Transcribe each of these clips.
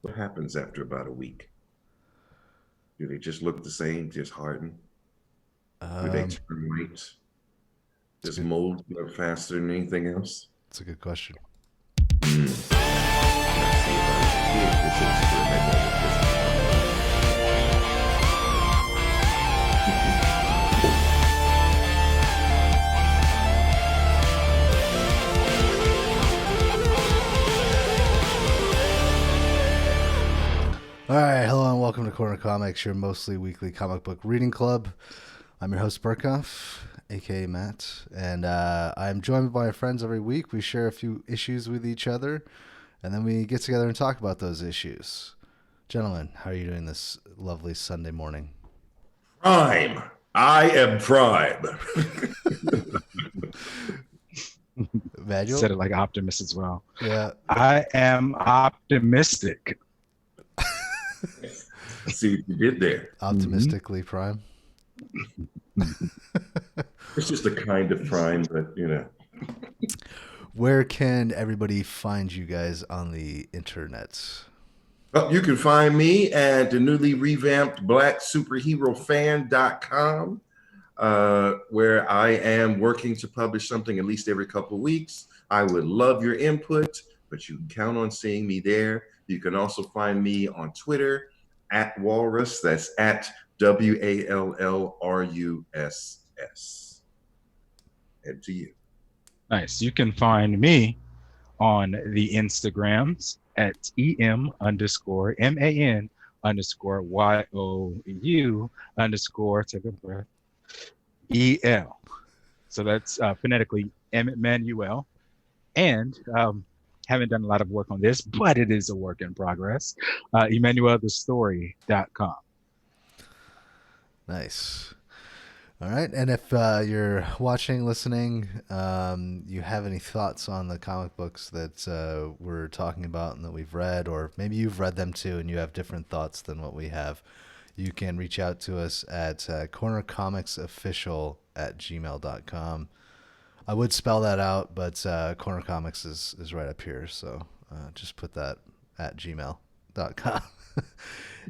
What happens after about a week? Do they just look the same, just harden? Do they Um, turn white? it's a Does good, mold grow faster than anything else? it's a good question. Let's see if I was a kid. This experimental All right, hello and welcome to Corner Comics, your mostly weekly comic book reading club. I'm your host Burkoff, aka Matt, and I'm joined by my friends every week. We share a few issues with each other, and then we get together and talk about those issues. Gentlemen, how are you doing this lovely Sunday morning? prime. I am prime. Manuel? Said it like optimist as well. Yeah. I am optimistic. See what you did there. Optimistically prime. It's just a kind of prime, but Where can everybody find you guys on the internet? Well, you can find me at the newly revamped blacksuperherofan.com, where I am working to publish something at least every couple of weeks. I would love your input, but you can count on seeing me there. You can also find me on Twitter at Walrus. That's at WALLRUSS. Head to you. Nice. You can find me on the Instagrams at EM_MAN_YOU_ take a breath, EL. So that's phonetically Emmanuel. And haven't done a lot of work on this, but it is a work in progress. EmmanuelTheStory.com. Nice. All right. And if you're watching, listening, you have any thoughts on the comic books that we're talking about and that we've read, or maybe you've read them too and you have different thoughts than what we have, you can reach out to us at cornercomicsofficial@gmail.com. I would spell that out, but Corner Comics is right up here. So just put that at gmail.com.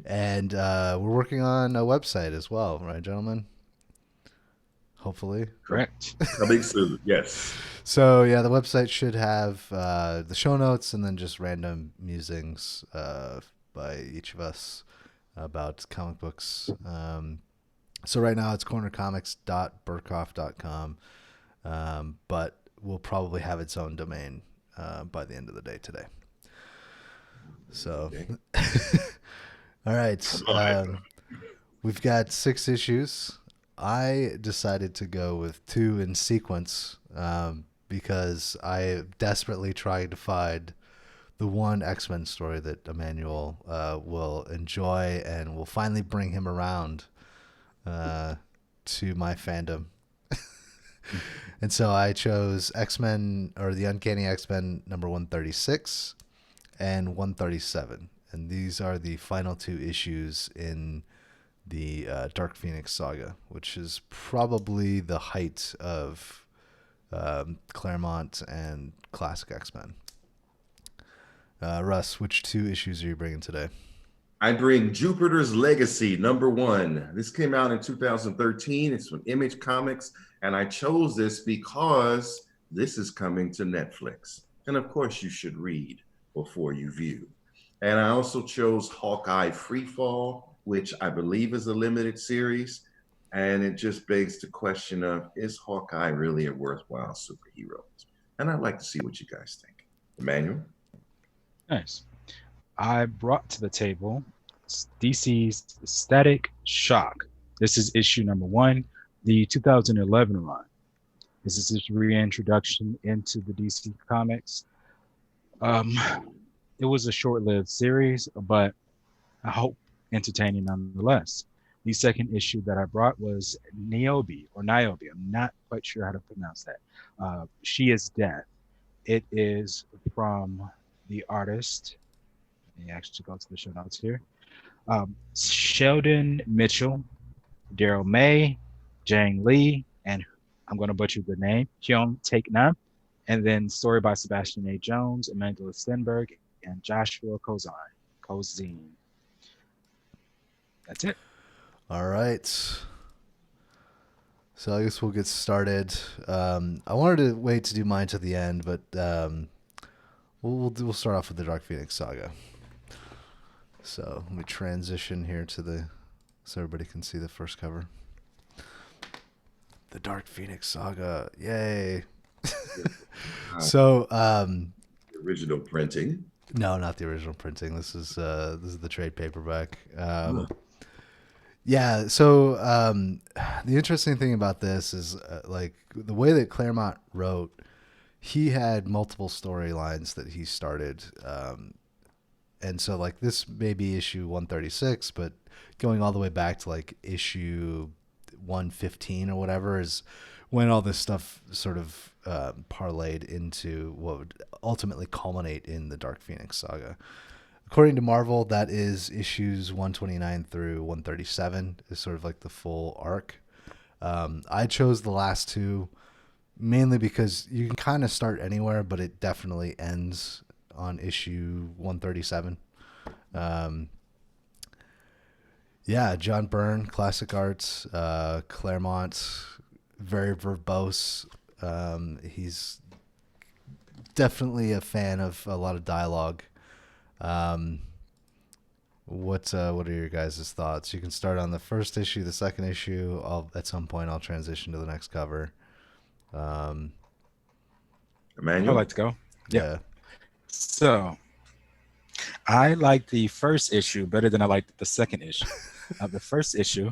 And we're working on a website as well, right, gentlemen? Hopefully. Correct. Coming soon. Yes. So yeah, the website should have the show notes and then just random musings by each of us about comic books. So right now it's cornercomics.burkoff.com, but we'll probably have its own domain by the end of the day today. So, all right, we've got 6 issues. I decided to go with 2 in sequence because I desperately tried to find the one X-Men story that Emmanuel will enjoy and will finally bring him around to my fandom. And so I chose X-Men, or the Uncanny X-Men number 136 and 137. And these are the final 2 issues in the Dark Phoenix saga, which is probably the height of Claremont and classic X-Men. Russ, which 2 issues are you bringing today? I bring Jupiter's Legacy, number 1. This came out in 2013. It's from Image Comics, and I chose this because this is coming to Netflix. And of course, you should read before you view. And I also chose Hawkeye Freefall, which I believe is a limited series. And it just begs the question of, is Hawkeye really a worthwhile superhero? And I'd like to see what you guys think. Emmanuel? Nice. I brought to the table DC's Static Shock. This is issue number 1, the 2011 run. This is his reintroduction into the DC Comics. It was a short-lived series, but I hope entertaining nonetheless. The second issue that I brought was Niobe, or Niobe. I'm not quite sure how to pronounce that. She is Death. It is from the artist. Let me actually go to the show notes here. Sheldon Mitchell, Daryl May, Jang Lee, and I'm going to butcher the name, Hyung Taek Nam. And then story by Sebastian A. Jones, Amanda Stenberg, and Joshua Kozai. Cozine. That's it. All right. So I guess we'll get started. I wanted to wait to do mine to the end, but we'll start off with the Dark Phoenix Saga. So let me transition here so everybody can see the first cover. The Dark Phoenix Saga, yay! So The original printing. no, not the original printing. This is the trade paperback. Yeah. So the interesting thing about this is like the way that Claremont wrote, he had multiple storylines that he started. And so like this may be issue 136, but going all the way back to like issue 115 or whatever is when all this stuff sort of parlayed into what would ultimately culminate in the Dark Phoenix Saga. According to Marvel, that is issues 129 through 137 is sort of like the full arc. I chose the last two mainly because you can kind of start anywhere, but it definitely ends on issue 137. Yeah, John Byrne, classic arts, Claremont, very verbose. He's definitely a fan of a lot of dialogue. What are your guys' thoughts? You can start on the first issue, the second issue. At some point I'll transition to the next cover. I'd Emmanuel? like to go. Yeah. So I liked the first issue better than I liked the second issue. The first issue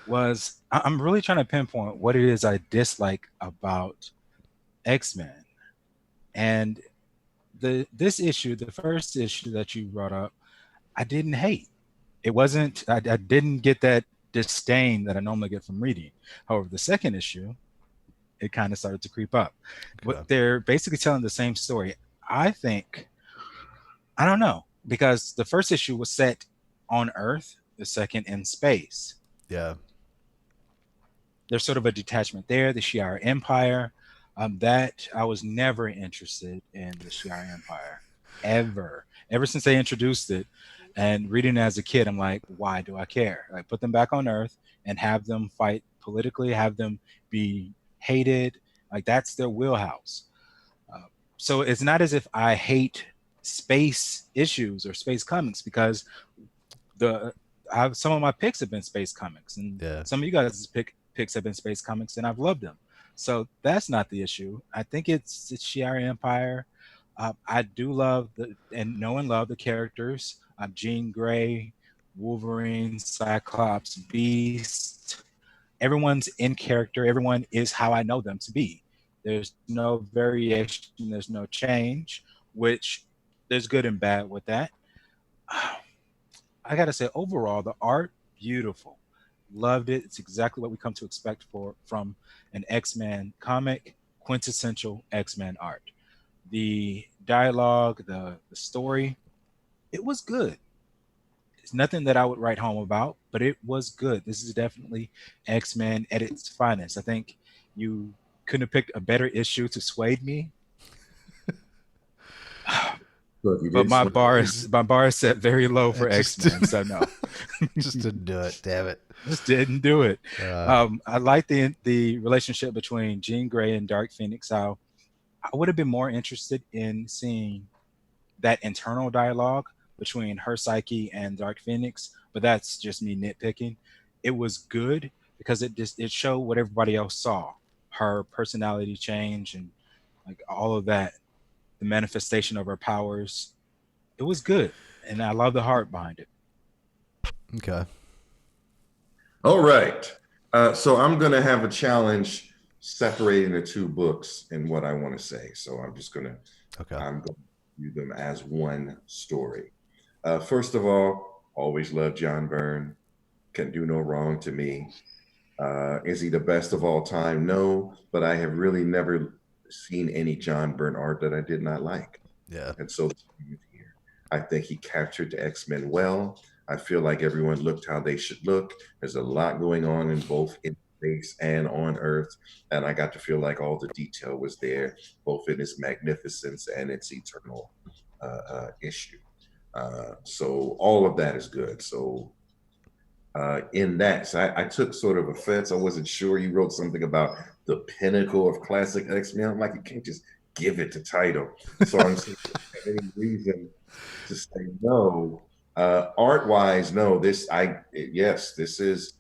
was I'm really trying to pinpoint what it is I dislike about X-Men. And this issue, the first issue that you brought up, I didn't hate. It wasn't, I didn't get that disdain that I normally get from reading. However, the second issue, it kind of started to creep up. Okay. But they're basically telling the same story. I don't know, because the first issue was set on Earth, the second in space. Yeah. There's sort of a detachment there, the Shi'ar Empire. That I was never interested in the Shi'ar Empire, ever since they introduced it. And reading it as a kid, I'm like, why do I care? Like, put them back on Earth and have them fight politically, have them be hated. Like, that's their wheelhouse. So it's not as if I hate space issues or space comics, because some of my picks have been space comics, and some of you guys' picks have been space comics, and I've loved them. So that's not the issue. I think it's the Shi'ar Empire. I do love know and love the characters. Jean Grey, Wolverine, Cyclops, Beast. Everyone's in character. Everyone is how I know them to be. There's no variation. There's no change, which there's good and bad with that. I got to say, overall, the art, beautiful. Loved it. It's exactly what we come to expect from an X-Men comic, quintessential X-Men art. The dialogue, the story, it was good. It's nothing that I would write home about, but it was good. This is definitely X-Men at its finest. I think you couldn't have picked a better issue to sway me. But my bar is set very low for X-Men, so no. Just didn't do it. Damn it. Just didn't do it. I like the relationship between Jean Grey and Dark Phoenix. I would have been more interested in seeing that internal dialogue between her psyche and Dark Phoenix, but that's just me nitpicking. It was good because it showed what everybody else saw, her personality change and like all of that, the manifestation of her powers. It was good, and I love the heart behind it. Okay. All right. So I'm going to have a challenge separating the two books and what I want to say. So I'm going to view them as one story. First of all, always loved John Byrne. Can do no wrong to me. Is he the best of all time? No, but I have really never seen any John Byrne art that I did not like. Yeah. And so here, I think he captured the X-Men well. I feel like everyone looked how they should look. There's a lot going on in both in space and on Earth. And I got to feel like all the detail was there, both in its magnificence and its eternal issue. So all of that is good. So in that, so I took sort of offense. I wasn't sure. You wrote something about the pinnacle of classic X-Men. I'm like, you can't just give it to title. So I'm saying, any reason to say no? Art wise, no. Yes, this is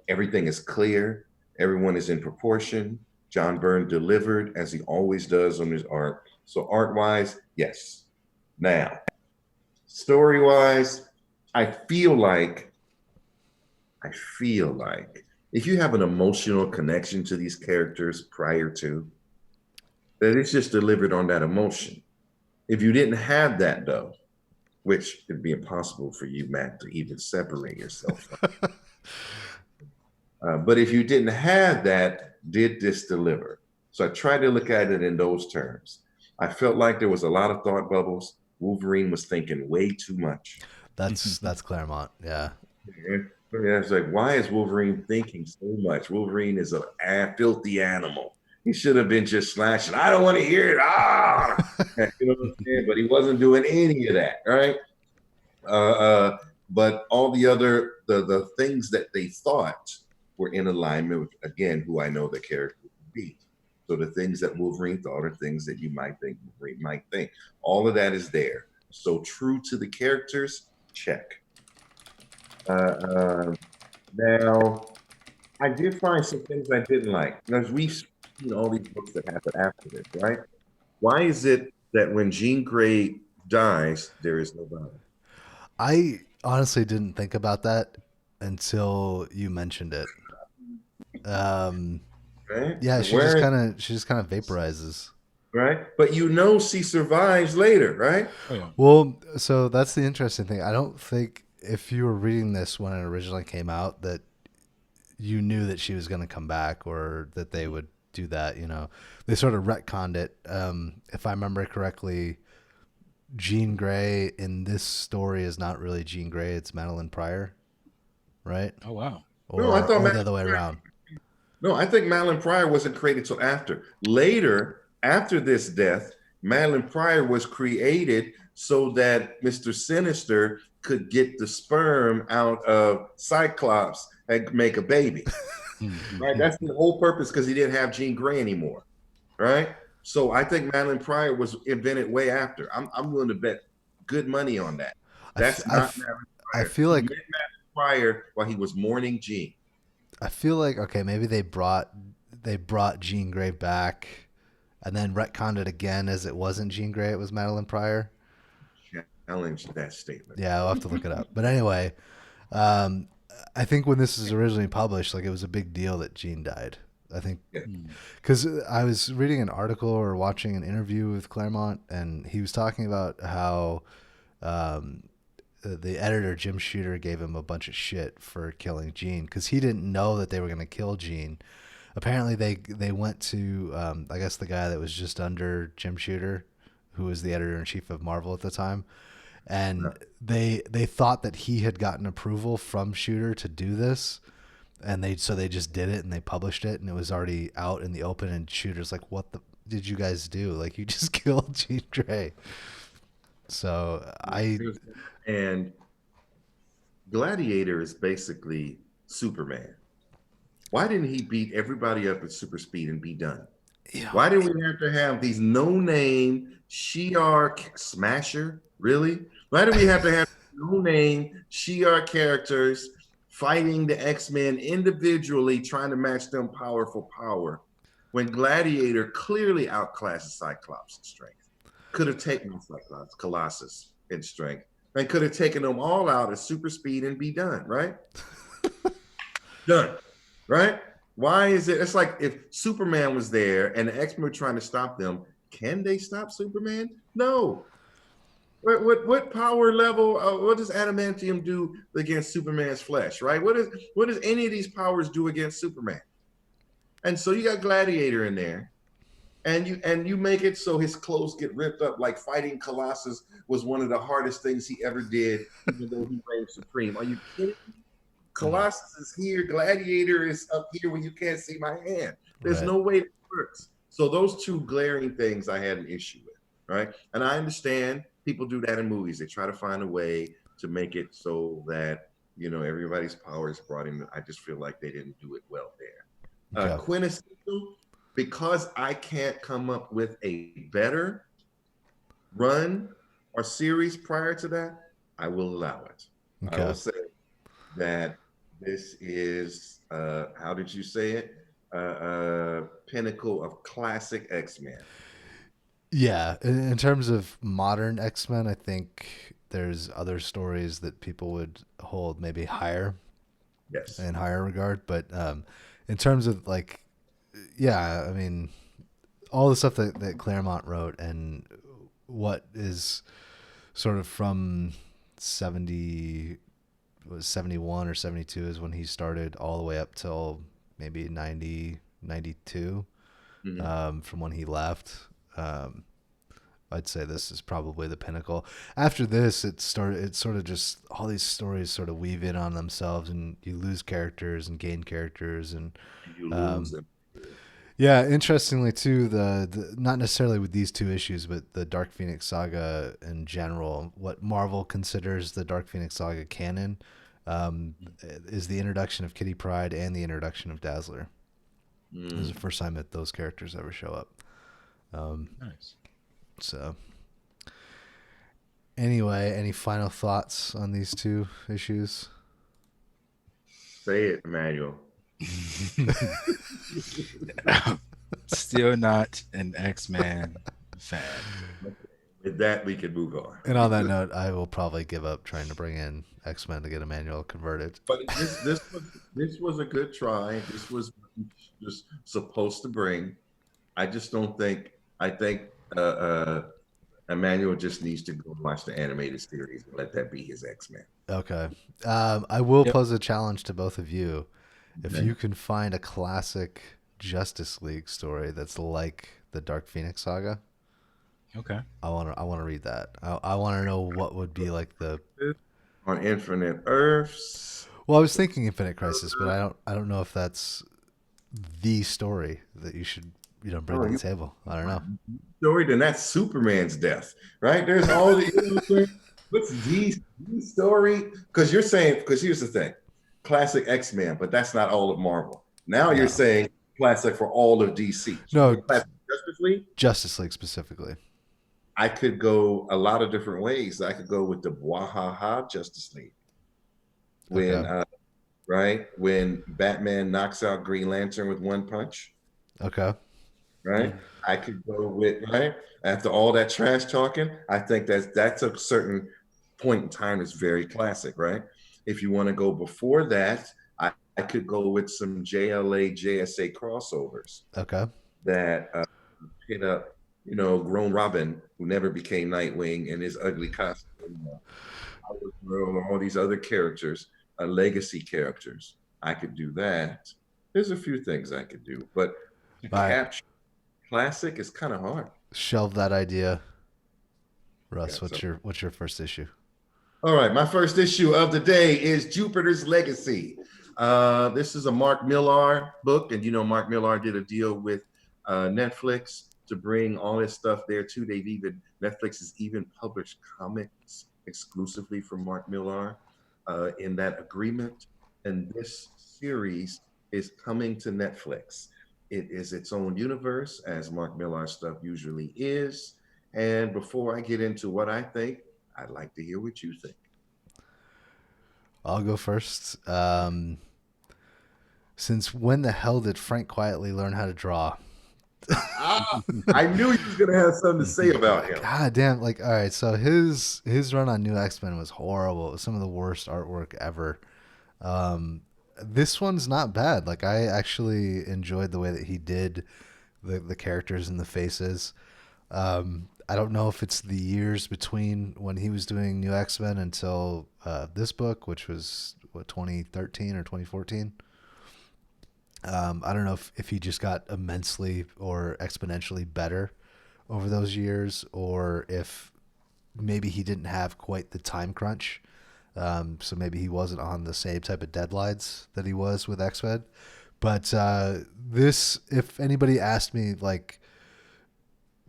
everything is clear. Everyone is in proportion. John Byrne delivered as he always does on his art. So art wise, yes. Now, story wise, I feel like if you have an emotional connection to these characters prior to, that it's just delivered on that emotion. If you didn't have that though, which it'd be impossible for you, Matt, to even separate yourself from. But if you didn't have that, did this deliver? So I tried to look at it in those terms. I felt like there was a lot of thought bubbles. Wolverine was thinking way too much. That's Claremont. Yeah. Yeah, it's like, why is Wolverine thinking so much? Wolverine is a filthy animal. He should have been just slashing. I don't want to hear it. You know what I'm saying? But he wasn't doing any of that, right? But all the other the things that they thought were in alignment with, again, who I know the character would be. So the things that Wolverine thought are things that you might think Wolverine might think. All of that is there. So true to the characters, check. Now, I did find some things I didn't like. Because we've seen all these books that happen after this, right? Why is it that when Jean Grey dies, there is no battle? I honestly didn't think about that until you mentioned it. Right? Yeah, So where, she just kind of vaporizes. right? But you know she survives later, right? Oh, yeah. Well, so that's the interesting thing. I don't think if you were reading this when it originally came out that you knew that she was going to come back or that they would do that. You know, they sort of retconned it. If I remember correctly, Jean Grey in this story is not really Jean Grey; it's Madeline Pryor, right? Oh, wow. No, I thought Or the other way around. No, I think Madeline Pryor wasn't created till after. Later, after this death, Madeline Pryor was created so that Mr. Sinister could get the sperm out of Cyclops and make a baby. Right? That's the whole purpose because he didn't have Jean Grey anymore. Right? So I think Madeline Pryor was invented way after. I'm willing to bet good money on that. That's not Madeline Pryor. I feel He like met Madeline Pryor while he was mourning Jean. I feel like okay, maybe they brought Jean Grey back, and then retconned it again as it wasn't Jean Grey, it was Madeline Pryor. Challenge that statement. Yeah, I'll have to look it up. But anyway, I think when this was originally published, like it was a big deal that Jean died. I think because I was reading an article or watching an interview with Claremont, and he was talking about how the editor Jim Shooter gave him a bunch of shit for killing Jean because he didn't know that they were going to kill Jean. Apparently, they went to I guess the guy that was just under Jim Shooter, who was the editor in chief of Marvel at the time, and they thought that he had gotten approval from Shooter to do this, and they just did it and they published it and it was already out in the open. And Shooter's like, "What the did you guys do? Like you just killed Jean Grey." So and Gladiator is basically Superman. Why didn't he beat everybody up at super speed and be done? Yeah. Why did we have to have these no-name Shi'ar smasher? Really? Why do we have to have no-name Shi'ar characters fighting the X-Men individually, trying to match them power for power, when Gladiator clearly outclasses Cyclops in strength? Could have taken Cyclops, Colossus in strength, and could have taken them all out at super speed and be done, right? Done, right? Why is it? It's like if Superman was there and the X-Men were trying to stop them, can they stop Superman? No. What power level? What does adamantium do against Superman's flesh? Right? What does any of these powers do against Superman? And so you got Gladiator in there, and you make it so his clothes get ripped up. Like fighting Colossus was one of the hardest things he ever did, even though he reigned supreme. Are you kidding me? Colossus is here. Gladiator is up here where you can't see my hand. There's no way it works. So those two glaring things I had an issue with, right? And I understand people do that in movies. They try to find a way to make it so that, everybody's power is brought in. I just feel like they didn't do it well there. Okay. Quintessential, because I can't come up with a better run or series prior to that, I will allow it. Okay. I will say that this is, how did you say it? Pinnacle of classic X-Men. Yeah, in terms of modern X-Men, I think there's other stories that people would hold maybe higher Yes. in higher regard. But in terms of like, yeah, I mean, all the stuff that Claremont wrote and what is sort of from 71 or 72 is when he started all the way up till maybe 90, 92 from when he left. I'd say this is probably the pinnacle. After this, it sort of just all these stories sort of weave in on themselves, and you lose characters and gain characters, and you lose them. Yeah, interestingly too, the not necessarily with these two issues, but the Dark Phoenix Saga in general, what Marvel considers the Dark Phoenix Saga canon, is the introduction of Kitty Pryde and the introduction of Dazzler. This is the first time that those characters ever show up. Nice. So, anyway, any final thoughts on these two issues? Say it, Emmanuel. Still not an X-Men fan. With that, we can move on. And on that note, I will probably give up trying to bring in X-Men to get Emmanuel converted. But this was a good try. This was just supposed to bring. I just don't think. I think Emmanuel just needs to go watch the animated series and let that be his X-Men. Okay. I will pose a challenge to both of you. If you can find a classic Justice League story that's like the Dark Phoenix Saga, okay, I want to read that. I want to know what would be like the on Infinite Earths. Well, I was thinking Infinite Crisis, but I don't know if that's the story that you should bring to the table. I don't know. Story, then that's Superman's death, right? There's all the what's the story? Because here's the thing, classic X-Men, but that's not all of Marvel. Now you're saying classic for all of DC. No, classic Justice League. Justice League specifically. I could go a lot of different ways. I could go with the Bwahaha Justice League. When when Batman knocks out Green Lantern with one punch. Okay. Right? I could go with after all that trash talking, I think that's a certain point in time that's very classic, right? If you want to go before that, I could go with some JLA JSA crossovers. Okay. That hit up, grown Robin, who never became Nightwing, in his ugly costume, all these other characters, legacy characters. I could do that. There's a few things I could do, but capture classic is kind of hard. Shelve that idea. Russ, what's your first issue? All right, my first issue of the day is Jupiter's Legacy. This is a Mark Millar book, and Mark Millar did a deal with Netflix to bring all this stuff there too. Netflix has even published comics exclusively from Mark Millar in that agreement, and this series is coming to Netflix. It is its own universe, as Mark Millar stuff usually is. And before I get into what I think, I'd like to hear what you think. I'll go first. Since when the hell did Frank Quietly learn how to draw? I knew he was going to have something to say about him. God damn. All right. So his run on New X-Men was horrible. It was some of the worst artwork ever. This one's not bad. I actually enjoyed the way that he did the characters and the faces. I don't know if it's the years between when he was doing New X-Men until this book, which was 2013 or 2014. I don't know if he just got immensely or exponentially better over those years, or if maybe he didn't have quite the time crunch. So maybe he wasn't on the same type of deadlines that he was with X-Men. But this, if anybody asked me,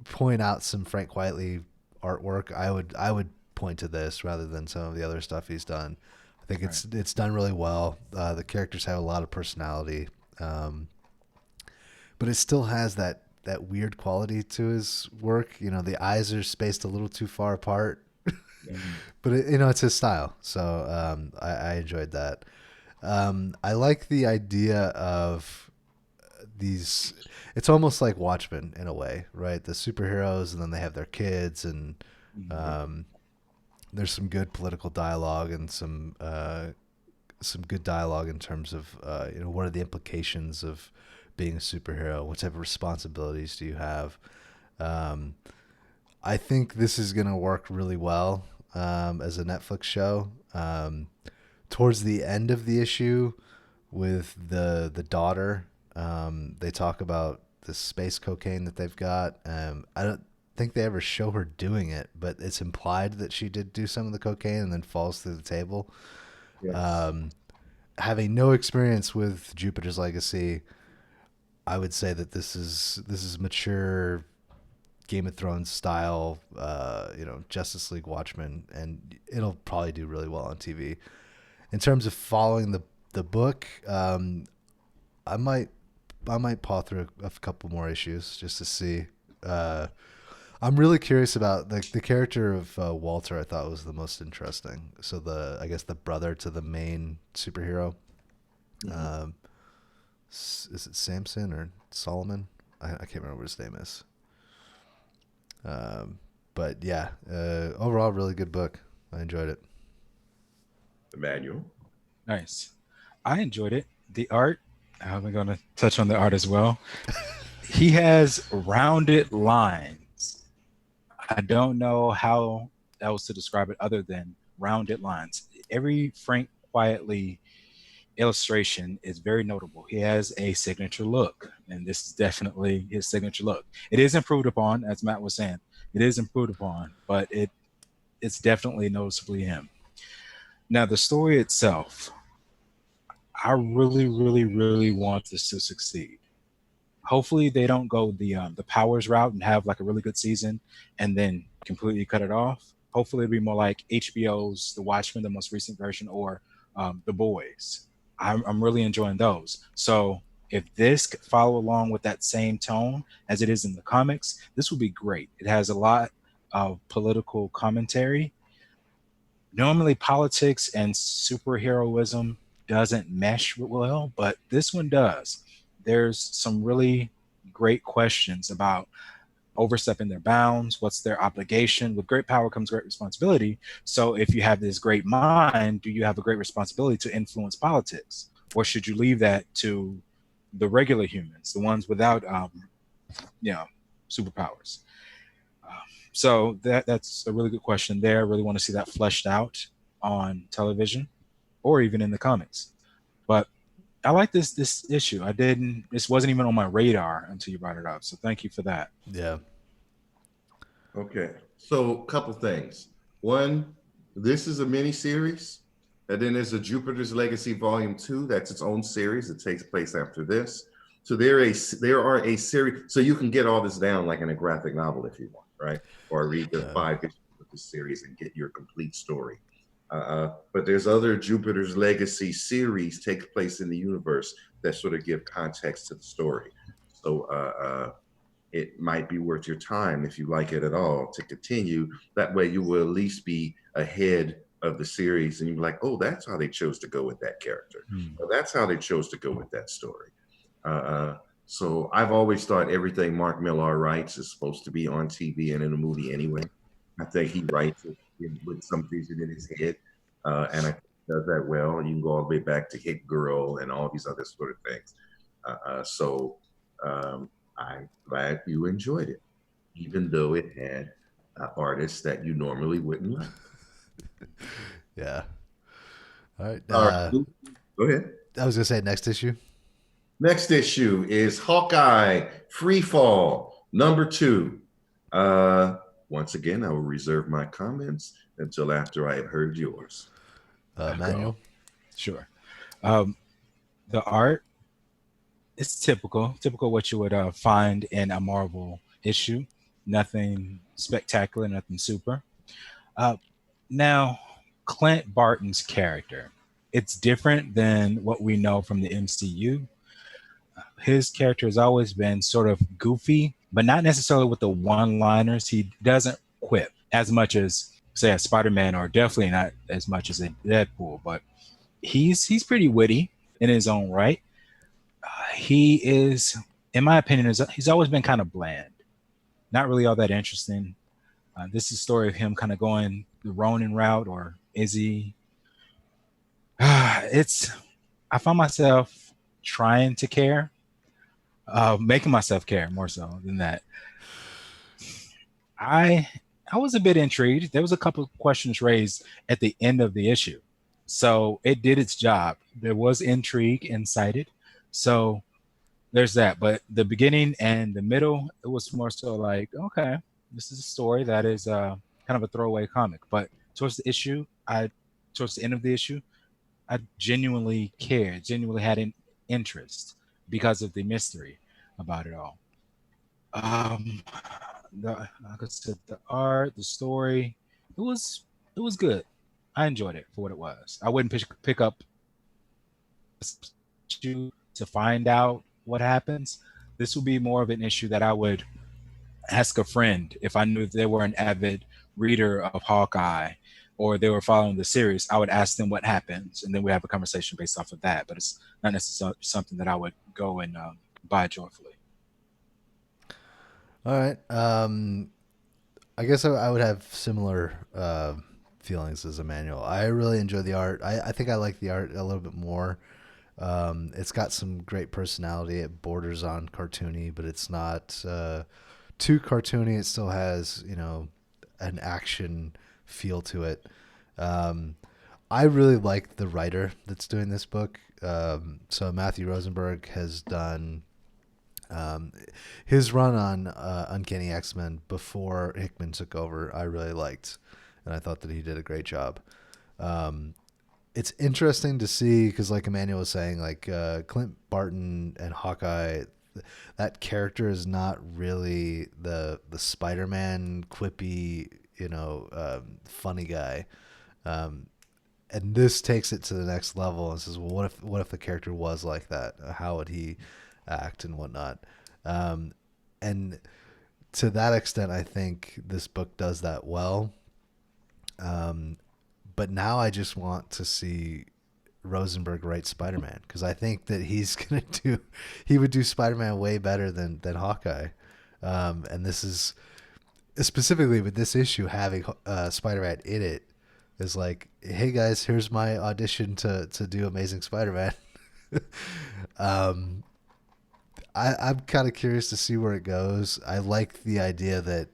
point out some Frank Quietly artwork, I would point to this rather than some of the other stuff he's done. I think it's done really well. The characters have a lot of personality, but it still has that weird quality to his work. You know, the eyes are spaced a little too far apart, but it's his style. So I enjoyed that. I like the idea of these. It's almost like Watchmen in a way, right? The superheroes, and then they have their kids, and there's some good political dialogue and some good dialogue in terms of what are the implications of being a superhero? What type of responsibilities do you have? I think this is going to work really well as a Netflix show. Towards the end of the issue with the daughter, they talk about the space cocaine that they've got. I don't think they ever show her doing it, but it's implied that she did do some of the cocaine and then falls through the table. Yes. Having no experience with Jupiter's Legacy, I would say that this is mature Game of Thrones style, Justice League Watchmen, and it'll probably do really well on TV. In terms of following the book, I might paw through a couple more issues just to see. I'm really curious about the character of Walter. I thought was the most interesting. So I guess the brother to the main superhero. Is it Samson or Solomon? I can't remember what his name is. But yeah, overall, really good book. I enjoyed it. Emmanuel. Nice. I enjoyed it. The art, I'm going to touch on the art as well. He has rounded lines. I don't know how else to describe it other than rounded lines. Every Frank Quietly illustration is very notable. He has a signature look, and this is definitely his signature look. It is improved upon, as Matt was saying. It is improved upon, but it's definitely noticeably him. Now, the story itself, I really, really, really want this to succeed. Hopefully, they don't go the Powers route and have like a really good season and then completely cut it off. Hopefully, it'll be more like HBO's The Watchmen, the most recent version, or The Boys. I'm really enjoying those. So if this could follow along with that same tone as it is in the comics, this would be great. It has a lot of political commentary. Normally, politics and superheroism doesn't mesh well, but this one does. There's some really great questions about overstepping their bounds. What's their obligation? With great power comes great responsibility. So if you have this great mind, do you have a great responsibility to influence politics? Or should you leave that to the regular humans, the ones without, superpowers? So that's a really good question there. I really want to see that fleshed out on television or even in the comics. But I like this issue. This wasn't even on my radar until you brought it up. So thank you for that. Yeah. Okay. So couple things. One, this is a mini series. And then there's a Jupiter's Legacy Volume 2. That's its own series. It takes place after this. So there are a series. So you can get all this down like in a graphic novel if you want, right? Or read the 5 issues of the series and get your complete story. But there's other Jupiter's Legacy series take place in the universe that sort of give context to the story. So it might be worth your time, if you like it at all, to continue. That way you will at least be ahead of the series and you're like, oh, that's how they chose to go with that character. Or that's how they chose to go with that story. So I've always thought everything Mark Millar writes is supposed to be on TV and in a movie anyway. I think he writes it with some vision in his head, and I think he does that well. And you can go all the way back to Hit Girl and all these other sort of things. So I'm glad you enjoyed it, even though it had artists that you normally wouldn't like. Yeah. All right. Go ahead. I was gonna say next issue. Next issue is Hawkeye Freefall #2. Once again, I will reserve my comments until after I have heard yours. Manuel? Sure. The art is typical what you would find in a Marvel issue. nothing spectacular, nothing super. Uh, Now, Clint Barton's character, it's different than what we know from the MCU. His character has always been sort of goofy, but not necessarily with the one-liners. He doesn't quip as much as, say, a Spider-Man, or definitely not as much as a Deadpool. But he's pretty witty in his own right. He is, in my opinion, he's always been kind of bland, not really all that interesting. This is a story of him kind of going the Ronin route, or is he? It's. I find myself trying to care, making myself care more so than that. I I was a bit intrigued. There was a couple of questions raised at the end of the issue, so it did its job. There was intrigue incited, so there's that. But the beginning and the middle, it was more so like, okay, this is a story that is kind of a throwaway comic. But towards the issue, towards the end of the issue, I genuinely cared, genuinely had an interest because of the mystery about it all. Um, like I said, the art, the story, it was it was good. I enjoyed it for what it was. I wouldn't pick up to find out what happens. This would be more of an issue that I would ask a friend if I knew they were an avid reader of Hawkeye or they were following the series. I would ask them what happens, and then we have a conversation based off of that. But it's not necessarily something that I would go and buy joyfully. All right. I guess I would have similar feelings as Emmanuel. I really enjoy the art. I think I like the art a little bit more. It's got some great personality. It borders on cartoony, but it's not too cartoony. It still has, an action feel to it. I really like the writer that's doing this book. So Matthew Rosenberg has done his run on Uncanny X-Men before Hickman took over. I really liked, and I thought that he did a great job. It's interesting to see because, like Emmanuel was saying, like Clint Barton and Hawkeye, that character is not really the Spider-Man quippy, funny guy. And this takes it to the next level and says, well, what if the character was like that? How would he act and whatnot? And to that extent, I think this book does that well. But now I just want to see Rosenberg write Spider-Man because I think that he would do Spider-Man way better than Hawkeye. And this is specifically with this issue having Spider-Man in it is like, hey guys, here's my audition to do Amazing Spider-Man. I'm kind of curious to see where it goes. I like the idea that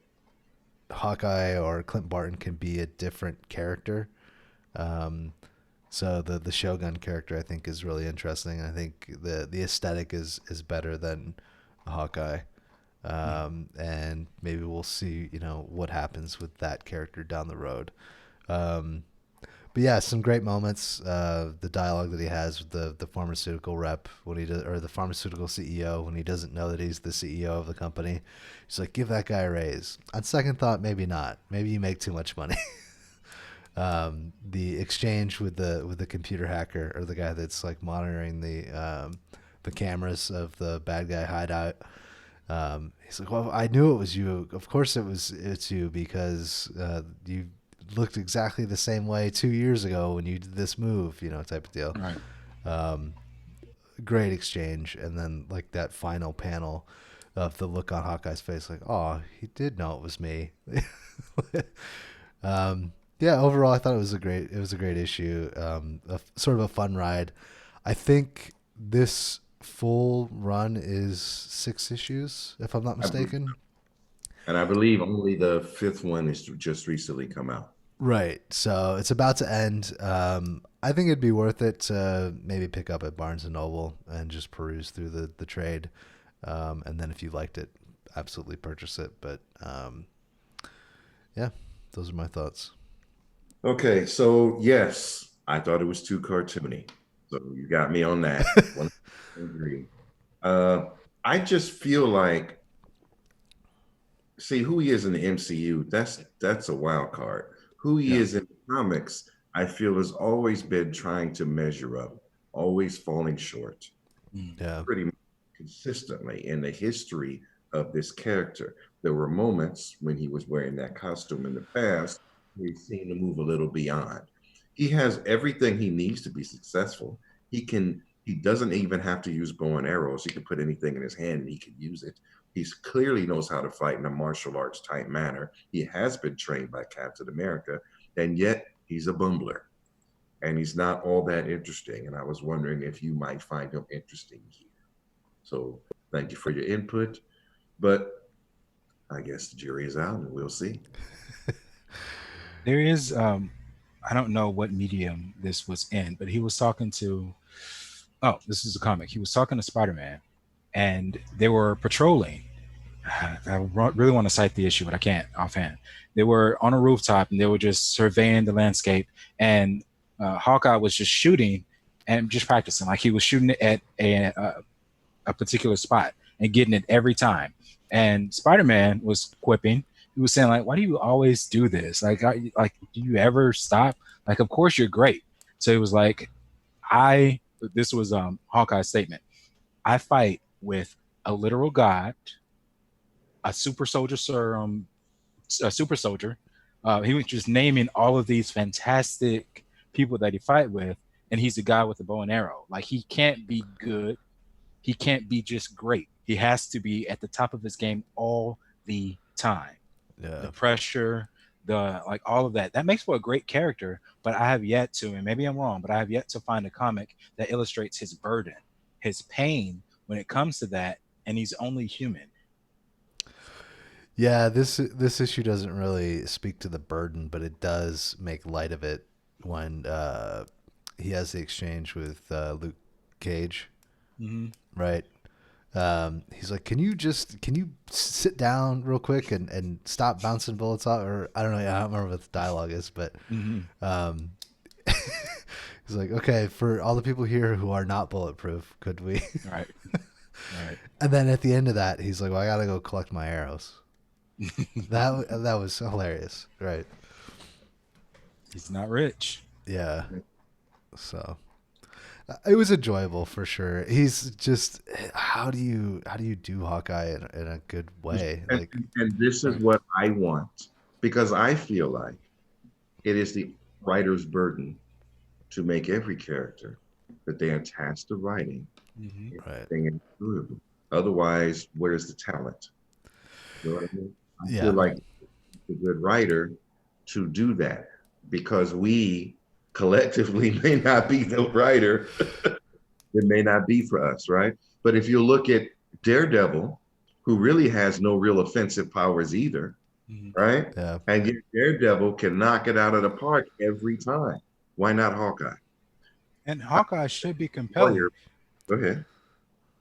Hawkeye or Clint Barton can be a different character. So the Shogun character I think is really interesting. I think the aesthetic is better than Hawkeye. And maybe we'll see, what happens with that character down the road. But yeah, some great moments. The dialogue that he has with the pharmaceutical rep when he does, or the pharmaceutical CEO when he doesn't know that he's the CEO of the company. He's like, "Give that guy a raise." On second thought, maybe not. Maybe you make too much money. The exchange with the computer hacker or the guy that's like monitoring the cameras of the bad guy hideout. He's like, "Well, I knew it was you. Of course it's you because you looked exactly the same way 2 years ago when you did this move, type of deal." Right. Great exchange. And then like that final panel of the look on Hawkeye's face, like, oh, he did know it was me. Yeah, overall, I thought it was a great issue. Sort of a fun ride. I think this full run is 6 issues, if I'm not mistaken. And I believe only the 5th one is just recently come out. Right. So it's about to end. I think it'd be worth it to maybe pick up at Barnes & Noble and just peruse through the trade. And then if you liked it, absolutely purchase it. But yeah, those are my thoughts. Okay, so yes, I thought it was too cartoony. So you got me on that. Agree. I just feel like see who he is in the MCU. That's a wild card. Who he Yeah. is in the comics, I feel, has always been trying to measure up, always falling short, Yeah. pretty much consistently in the history of this character. There were moments when he was wearing that costume in the past where he seemed to move a little beyond. He has everything he needs to be successful. He doesn't even have to use bow and arrows. He can put anything in his hand and he can use it. He clearly knows how to fight in a martial arts type manner. He has been trained by Captain America, and yet he's a bumbler and he's not all that interesting. And I was wondering if you might find him interesting here. So thank you for your input. But I guess the jury is out and we'll see. There is, I don't know what medium this was in, but he was talking to, oh, this is a comic. He was talking to Spider-Man, and they were patrolling. Really want to cite the issue, but I can't offhand. They were on a rooftop and they were just surveying the landscape, and Hawkeye was just shooting and just practicing. Like he was shooting it at a particular spot and getting it every time. And Spider-Man was quipping. He was saying, like, why do you always do this? Like, do you ever stop? Like, of course you're great. So he was like, this was Hawkeye's statement. I fight with a literal god, a super soldier serum, a super soldier. He was just naming all of these fantastic people that he fight with, and he's a guy with a bow and arrow. Like he can't be good. He can't be just great. He has to be at the top of his game all the time. Yeah. The pressure, like all of that. That makes for a great character, but I have yet to, and maybe I'm wrong, but I have yet to find a comic that illustrates his burden, his pain when it comes to that, and he's only human. Yeah, this issue doesn't really speak to the burden, but it does make light of it when he has the exchange with Luke Cage, right? He's like, can you sit down real quick and stop bouncing bullets off? Or I don't know, I don't remember what the dialogue is, but he's like, okay, for all the people here who are not bulletproof, could we? Right. Right. And then at the end of that, he's like, well, I gotta go collect my arrows. that was hilarious, right? He's not rich. Yeah. So it was enjoyable for sure. He's just how do you do Hawkeye in a good way? And this is what I want, because I feel like it is the writer's burden to make every character that they are tasked to writing enjoyable. Otherwise, where's the talent? You know what I mean? I feel like a good writer to do that, because we collectively may not be the writer. It may not be for us, right? But if you look at Daredevil, who really has no real offensive powers either, right? Yeah. And yet Daredevil can knock it out of the park every time. Why not Hawkeye? And Hawkeye should be compelling. Go ahead.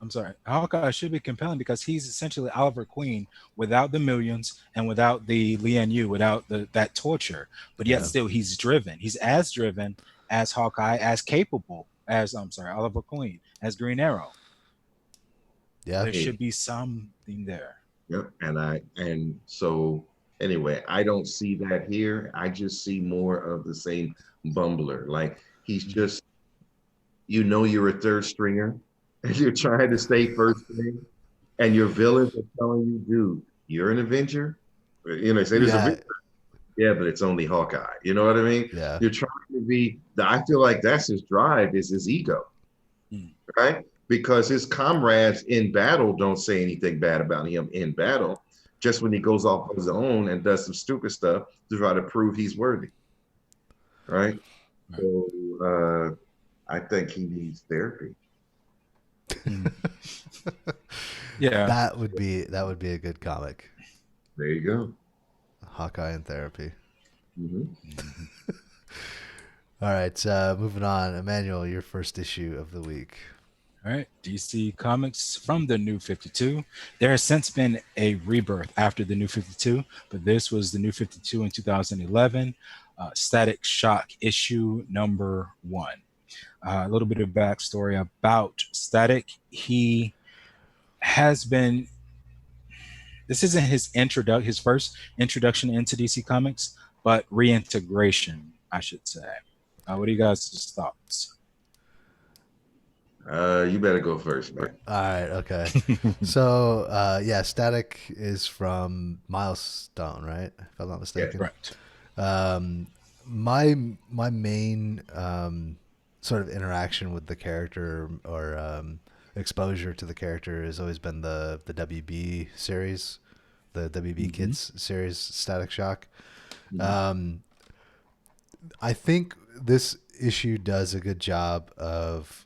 I'm sorry. Hawkeye should be compelling because he's essentially Oliver Queen without the millions and without the Lian Yu, without that torture. But yet still he's driven. He's as driven as Hawkeye, as capable as Oliver Queen, as Green Arrow. Yeah. There should be something there. Yep. And so anyway, I don't see that here. I just see more of the same bumbler. Like he's just, you're a third stringer. And you're trying to stay first string, and your villains are telling you, dude, you're an Avenger. Say there's a yeah, but it's only Hawkeye. You know what I mean? Yeah. You're trying to be. I feel like that's his drive, is his ego, right? Because his comrades in battle don't say anything bad about him in battle. Just when he goes off on his own and does some stupid stuff to try to prove he's worthy, right? So I think he needs therapy. Yeah, that would be a good comic. There you go. Hawkeye in therapy. Mm-hmm. All right, moving on. Emmanuel, your first issue of the week. All right, DC Comics from the New 52. There has since been a rebirth after the New 52, but this was the New 52 in 2011. Static Shock issue number 1. A little bit of backstory about Static. He has been this isn't his first introduction into DC Comics, but reintegration, I should say. What are you guys' thoughts? You better go first, man. All right, okay. So, yeah, Static is from Milestone, right? If I'm not mistaken. Right. My main sort of interaction with the character or exposure to the character has always been the WB series, the WB Kids series, Static Shock. I think this issue does a good job of,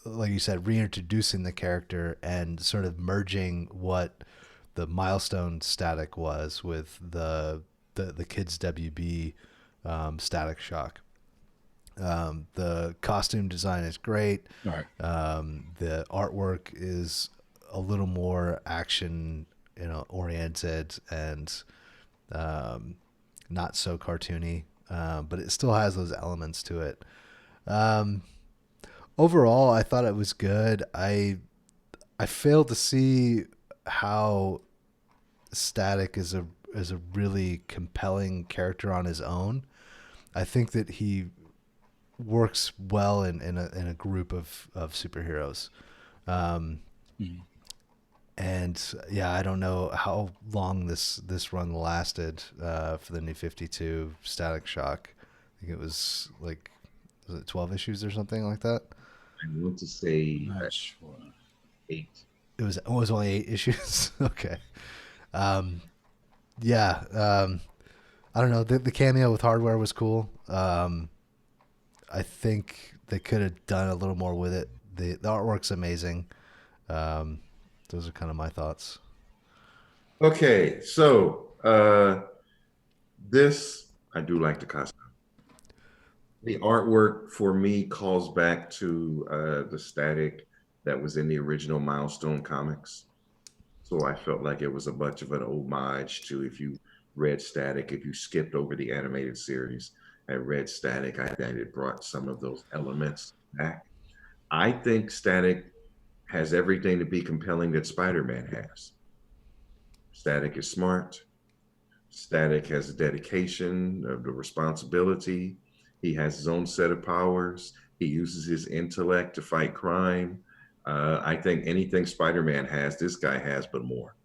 like you said, reintroducing the character and sort of merging what the Milestone Static was with the Kids WB Static Shock. The costume design is great. All right. The artwork is a little more action, oriented and not so cartoony, but it still has those elements to it. Overall, I thought it was good. I failed to see how Static is a really compelling character on his own. I think that he works well in a group of superheroes. And yeah, I don't know how long this run lasted for the New 52 Static Shock. I think it was like, was it 12 issues or something like that? I want to say Not sure. 8. It was only 8 issues. Okay. Yeah. I don't know. The cameo with Hardware was cool. I think they could have done a little more with it. The artwork's amazing. Those are kind of my thoughts. Okay, so this, I do like the costume. The artwork for me calls back to the Static that was in the original Milestone comics. So I felt like it was a bunch of an homage to, if you read Static, if you skipped over the animated series and read Static, I think it brought some of those elements back. I think Static has everything to be compelling that Spider-Man has. Static is smart. Static has a dedication of the responsibility. He has his own set of powers. He uses his intellect to fight crime. I think anything Spider-Man has, this guy has, but more.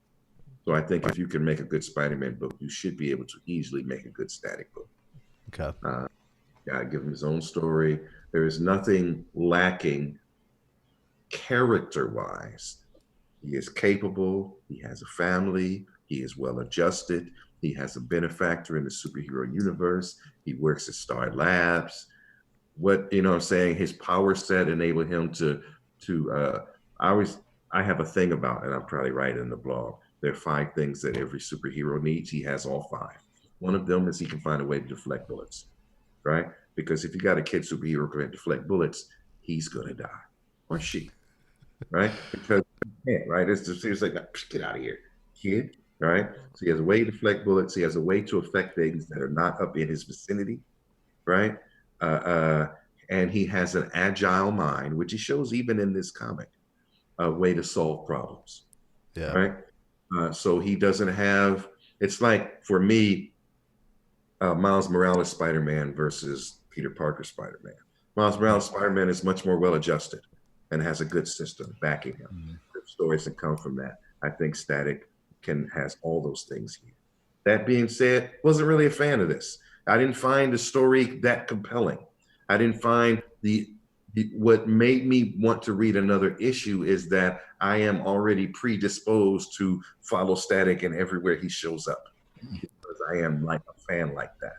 So I think if you can make a good Spider-Man book, you should be able to easily make a good Static book. Okay. Yeah, give him his own story. There is nothing lacking character-wise. He is capable. He has a family. He is well-adjusted. He has a benefactor in the superhero universe. He works at Star Labs. What I'm saying, his power set enabled him to I have a thing about, and I'm probably right in the blog, there are 5 things that every superhero needs. He has all 5. One of them is he can find a way to deflect bullets, right? Because if you got a kid superhero who can deflect bullets, he's gonna die, or she, right? Because he can't, right? It's just like, get out of here, kid, right? So he has a way to deflect bullets. He has a way to affect things that are not up in his vicinity, right? And he has an agile mind, which he shows even in this comic, a way to solve problems. Yeah. Right. So he doesn't have, it's like, for me, Miles Morales Spider-Man versus Peter Parker Spider-Man. Miles Morales Spider-Man is much more well-adjusted and has a good system backing him. Good stories that come from that. I think Static has all those things here. That being said, wasn't really a fan of this. I didn't find the story that compelling. I didn't find what made me want to read another issue is that I am already predisposed to follow Static and everywhere he shows up, because I am like a fan like that.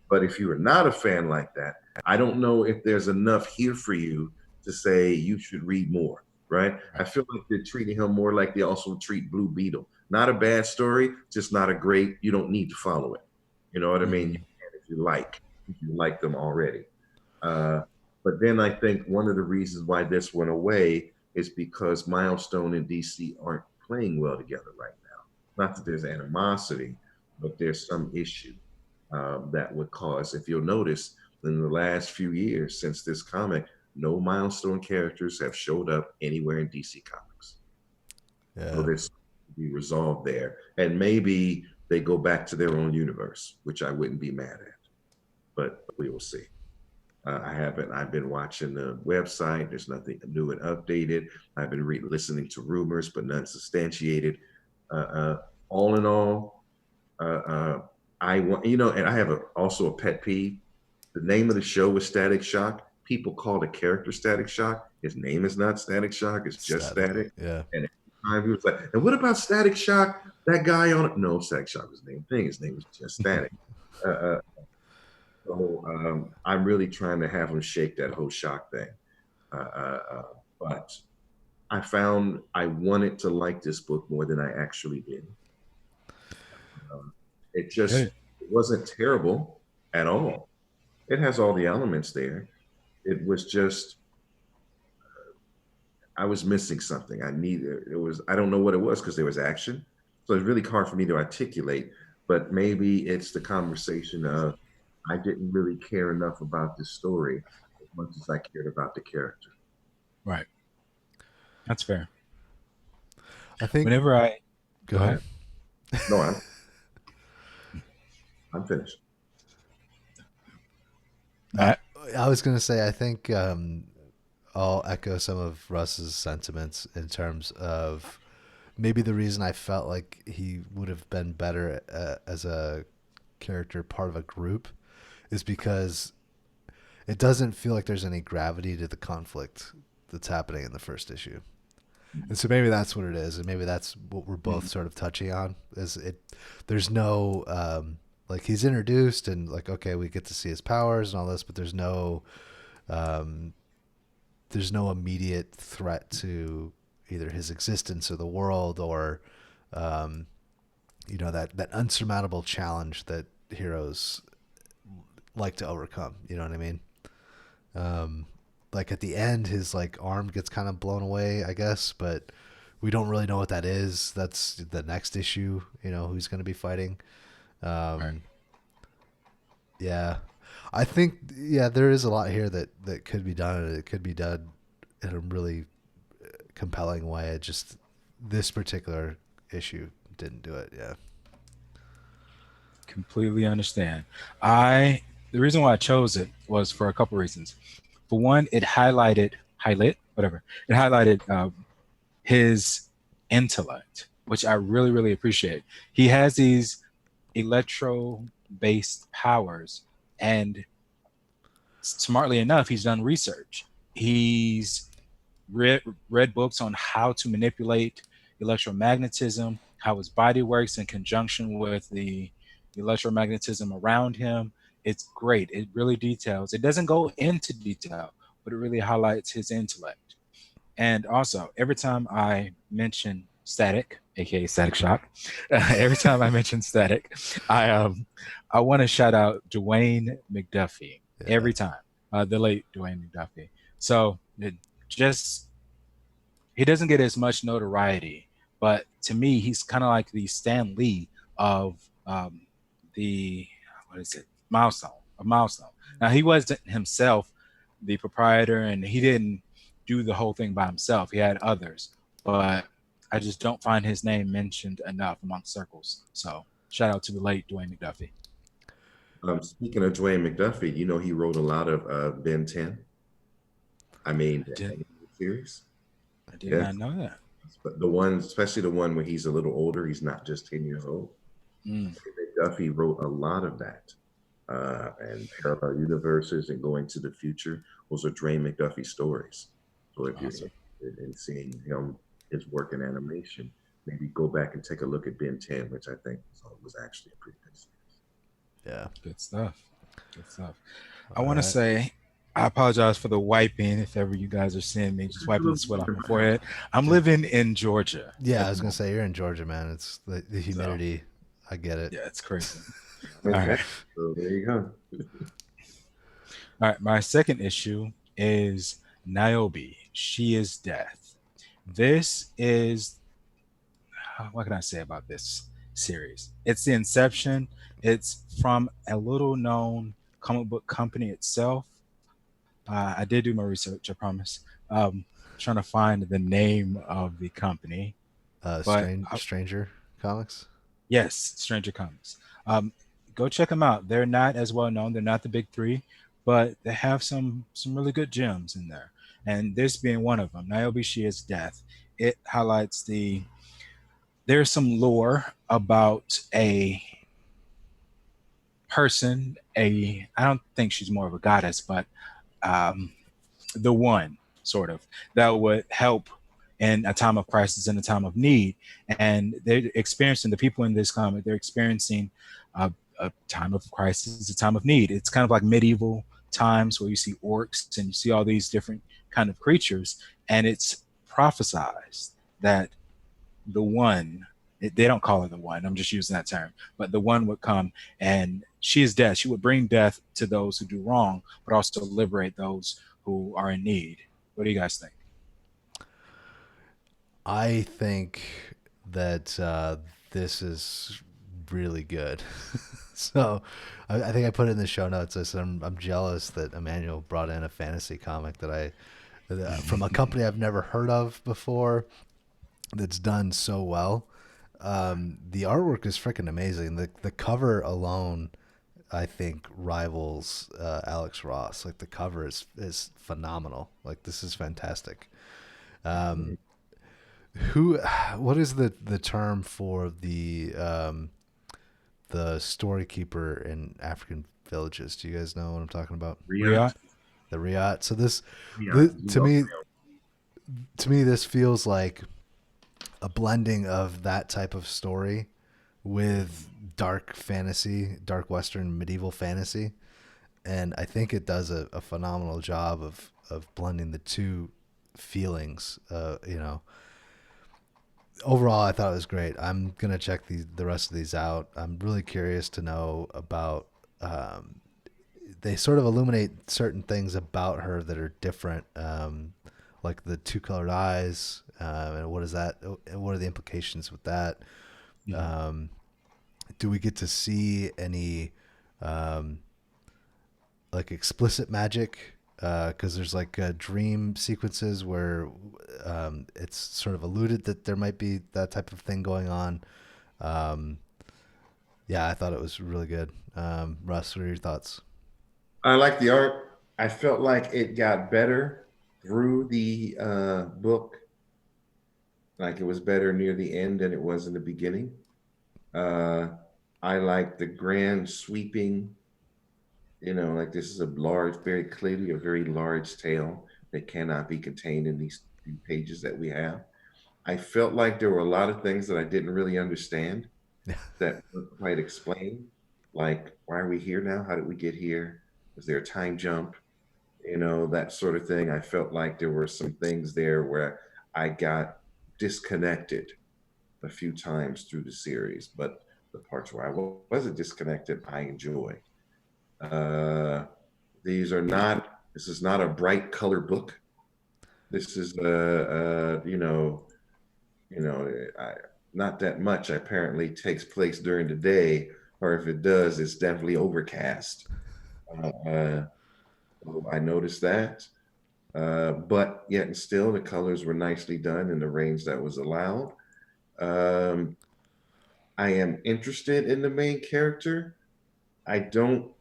But if you are not a fan like that, I don't know if there's enough here for you to say you should read more, right? I feel like they're treating him more like they also treat Blue Beetle. Not a bad story, just not a great, you don't need to follow it. You know what I mean? You can if you like them already. But then I think one of the reasons why this went away is because Milestone and DC aren't playing well together right now. Not that there's animosity, but there's some issue that would cause, if you'll notice, in the last few years since this comic, no Milestone characters have showed up anywhere in DC Comics. Yeah. So there's be resolved there. And maybe they go back to their own universe, which I wouldn't be mad at, but we will see. I've been watching the website. There's nothing new and updated. I've been listening to rumors, but none substantiated. All in all, I want, and I have also a pet peeve. The name of the show was Static Shock. People call the character Static Shock. His name is not Static Shock. It's just Static. Yeah. And every time he was like, and what about Static Shock? That guy on it? No, Static Shock was the name thing. His name was just Static. So I'm really trying to have him shake that whole shock thing. But I found I wanted to like this book more than I actually did. It wasn't terrible at all. It has all the elements there. It was just, I was missing something. I don't know what it was because there was action. So it's really hard for me to articulate, but maybe it's the conversation of, I didn't really care enough about this story as much as I cared about the character. Right. That's fair. I think whenever I go ahead. No, I'm finished. I was going to say, I think I'll echo some of Russ's sentiments in terms of maybe the reason I felt like he would have been better as a character, part of a group, is because it doesn't feel like there's any gravity to the conflict that's happening in the first issue. And so maybe that's what it is. And maybe that's what we're both sort of touching on there's no, like he's introduced and like, okay, we get to see his powers and all this, but there's no immediate threat to either his existence or the world or, that unsurmountable challenge that heroes like to overcome. You know what I mean? Like at the end, his like arm gets kind of blown away, I guess, but we don't really know what that is. That's the next issue, who's going to be fighting. Right. Yeah, I think, there is a lot here that could be done, and it could be done in a really compelling way. It just, this particular issue didn't do it. Yeah. Completely understand. The reason why I chose it was for a couple reasons. For one, it highlighted his intellect, which I really, really appreciate. He has these electro-based powers, and smartly enough, he's done research. He's read books on how to manipulate electromagnetism, how his body works in conjunction with the electromagnetism around him. It's great. It really details. It doesn't go into detail, but it really highlights his intellect. And also, every time I mention Static, aka Static Shock, every time I mention Static, I want to shout out Dwayne McDuffie. Yeah. Every time, the late Dwayne McDuffie. So he doesn't get as much notoriety, but to me, he's kind of like the Stan Lee of Milestone. Now, he wasn't himself the proprietor, and he didn't do the whole thing by himself. He had others, but I just don't find his name mentioned enough among circles. So shout out to the late Dwayne McDuffie. Speaking of Dwayne McDuffie, he wrote a lot of Ben 10. I mean, the series. I did not know that. But especially the one where he's a little older, he's not just 10 years old. McDuffie wrote a lot of that. And parallel universes and going to the future. Those are Dwayne McDuffie stories. So if you're interested in seeing his work in animation, maybe go back and take a look at Ben 10, which I think was actually a pretty good series. Yeah. Good stuff. I want to say, I apologize for the wiping. If ever you guys are seeing me just wiping the sweat off my forehead. I'm living in Georgia. Yeah, I was going to say, you're in Georgia, man. It's the humidity. So, I get it. Yeah, it's crazy. All right. So there you go. All right. My second issue is Niobe. She is Death. This is, what can I say about this series? It's the inception. It's from a little known comic book company itself. I did do my research, I promise. Trying to find the name of the company. But Stranger Comics. yes, Stranger Comics. Go check them out. They're not as well known. They're not the big three, but they have some really good gems in there. And this being one of them, Niobe She is Death. It highlights there's some lore about a person. I don't think she's more of a goddess, but um, the one sort of that would help in a time of crisis, in a time of need. And they're experiencing, the people in this comic, they're experiencing a time of crisis, a time of need. It's kind of like medieval times where you see orcs and you see all these different kind of creatures, and it's prophesized that the one, they don't call her the one, I'm just using that term, but the one would come, and she is death. She would bring death to those who do wrong, but also liberate those who are in need. What do you guys think? I think that this is really good. So I think I put it in the show notes. I said I'm jealous that Emmanuel brought in a fantasy comic from a company I've never heard of before that's done so well. The artwork is freaking amazing. The cover alone, I think, rivals Alex Ross. Like the cover is phenomenal. Like this is fantastic. Who? What is the term for the story keeper in African villages? Do you guys know what I'm talking about? Riot? The Riot. So Yeah, to me, this feels like a blending of that type of story with dark fantasy, dark Western medieval fantasy. And I think it does a phenomenal job of blending the two feelings. Overall, I thought it was great. I'm going to check the rest of these out. I'm really curious to know about, they sort of illuminate certain things about her that are different, like the two colored eyes. And what is that? What are the implications with that? Do we get to see any like explicit magic? Because there's like dream sequences where it's sort of alluded that there might be that type of thing going on. Yeah, I thought it was really good. Russ, what are your thoughts? I like the art. I felt like it got better through the book. Like it was better near the end than it was in the beginning. Uh, I like the grand sweeping, like this is a large, very clearly a very large tale that cannot be contained in these few pages that we have. I felt like there were a lot of things that I didn't really understand that weren't quite explained. Like, why are we here now? How did we get here? Was there a time jump? That sort of thing. I felt like there were some things there where I got disconnected a few times through the series, but the parts where I wasn't disconnected, I enjoyed. Uh, this is not a bright color book. This is, I, not that much apparently takes place during the day, or if it does, it's definitely overcast. Uh, I noticed that. But yet and still, the colors were nicely done in the range that was allowed. Um, I am interested in the main character. I don't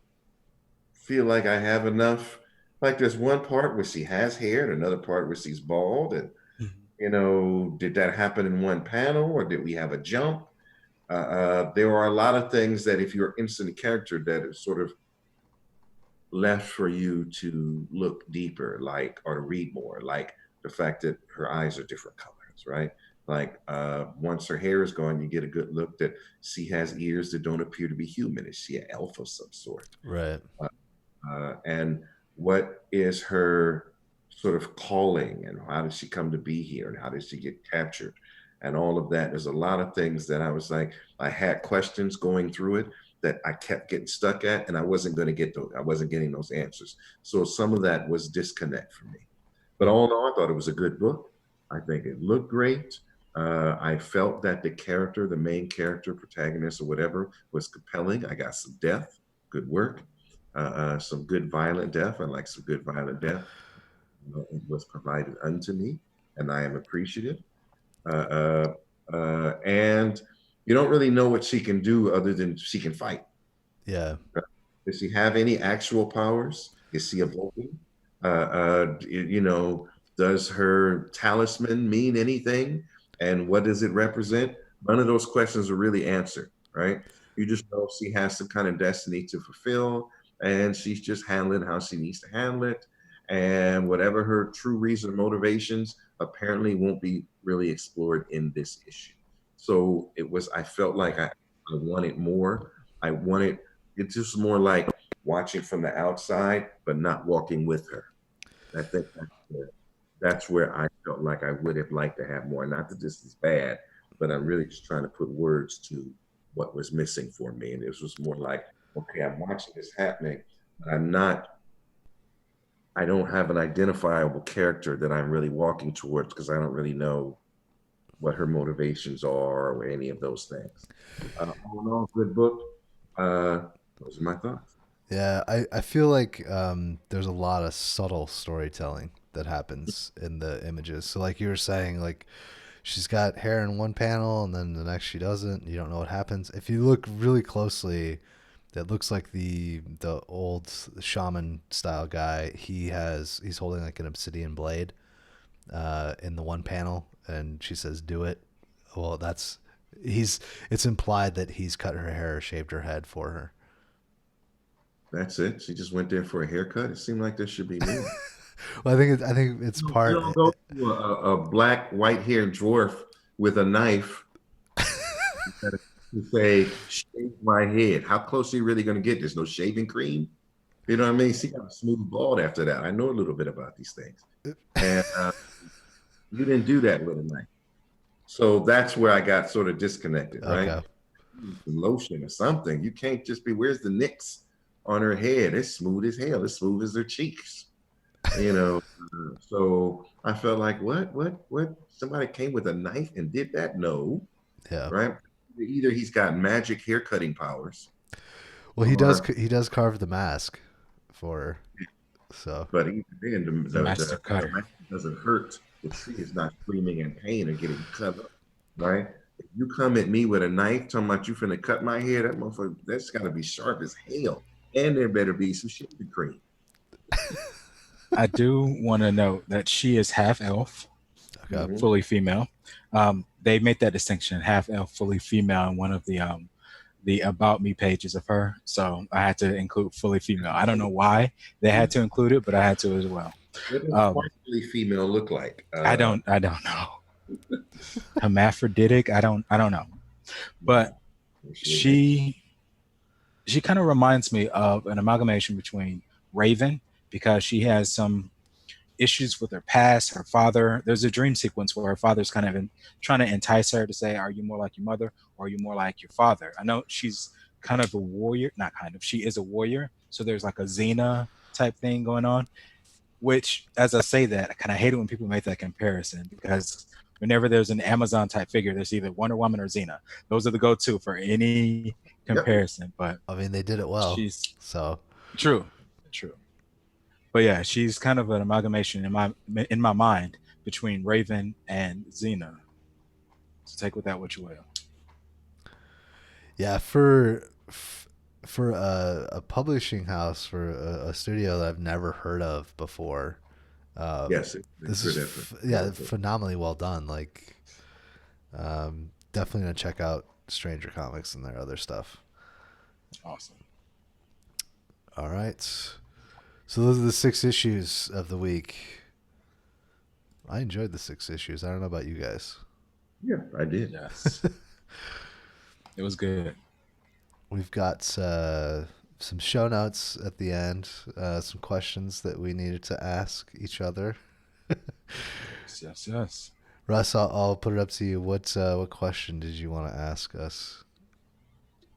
feel like I have enough. Like there's one part where she has hair and another part where she's bald. And, did that happen in one panel or did we have a jump? There are a lot of things that if you're interested in the character that is sort of left for you to look deeper, like, or to read more, like the fact that her eyes are different colors, right? Like once her hair is gone, you get a good look that she has ears that don't appear to be human. Is she an elf of some sort? Right. And what is her sort of calling, and how did she come to be here, and how did she get captured, and all of that? There's a lot of things that I was like, I had questions going through it that I kept getting stuck at, and I wasn't going to get those. I wasn't getting those answers. So some of that was disconnect for me. But all in all, I thought it was a good book. I think it looked great. I felt that the main character, protagonist, or whatever, was compelling. I got some depth, good work, some good violent death. I like some good violent death. It was provided unto me, and I am appreciative. Uh, uh, And you don't really know what she can do other than she can fight. Yeah. Does she have any actual powers? Is she evolving? You know, does her talisman mean anything? And what does it represent? None of those questions are really answered, right? You just know she has some kind of destiny to fulfill, and she's just handling how she needs to handle it. And whatever her true reason or motivations apparently won't be really explored in this issue. So I felt like I wanted more. I wanted it's just more like watching from the outside, but not walking with her. I think that's where I felt like I would have liked to have more. Not that this is bad, but I'm really just trying to put words to what was missing for me. And it was more like, okay, I'm watching this happening, but I don't have an identifiable character that I'm really walking towards because I don't really know what her motivations are or any of those things. All in all, good book. Those are my thoughts. Yeah, I feel like there's a lot of subtle storytelling that happens in the images. So like you were saying, like she's got hair in one panel and then the next she doesn't. You don't know what happens. If you look really closely, that looks like the old shaman style guy. He's holding like an obsidian blade in the one panel, and she says, "Do it." Well, it's implied that he's cut her hair or shaved her head for her. That's it. She just went there for a haircut. It seemed like there should be more. Well, I think it's You part. don't go to a black, white-haired dwarf with a knife to say, "Shave my head." How close are you really going to get? There's no shaving cream. You know what I mean? She got a smooth bald after that. I know a little bit about these things, and you didn't do that with a knife. So that's where I got sort of disconnected, right? Okay. Some lotion or something. You can't just be, where's the nicks on her head? It's smooth as hell. It's smooth as her cheeks. You know, so I felt like, what? Somebody came with a knife and did that? No, Yeah. right? Either he's got magic hair cutting powers, Well, or, he does carve the mask for her. So but even then, The master the cutter. knife doesn't hurt. The tree is not screaming in pain or getting cut up, right? If you come at me with a knife talking about you finna cut my hair, that motherfucker, that's got to be sharp as hell. And there better be some shaving cream. I do want to note that she is half elf, okay. Mhm. fully female. They made that distinction, half elf, fully female, in one of the about me pages of her. So I had to include fully female. I don't know why they had to include it, but I had to as well. What does Um, partially female look like? I don't know. Hermaphroditic. I don't know. But she kind of reminds me of an amalgamation between Raven, because she has some issues with her past, her father. There's a dream sequence where her father's kind of trying to entice her to say, "Are you more like your mother, or are you more like your father?" I know she's kind of a warrior, not kind of. She is a warrior, so there's like a Xena type thing going on. Which, as I say that, I kind of hate it when people make that comparison, because whenever there's an Amazon type figure, there's either Wonder Woman or Xena. Those are the go-to for any Yep. comparison. But I mean, they did it well. she's So true, true. But yeah, she's kind of an amalgamation in my mind between Raven and Xena. So take with that what you will. yeah, for a publishing house, for a studio that I've never heard of before. Yes, This good is effort. yeah, phenomenally well done. Like, definitely gonna check out Stranger Comics and their other stuff. Awesome. All right, so those are the 6 issues of the week. I enjoyed the 6 issues. I don't know about you guys. Yeah, I did. Yes. It was good. We've got some show notes at the end, some questions that we needed to ask each other. Yes. Russ, I'll put it up to you. What question did you want to ask us?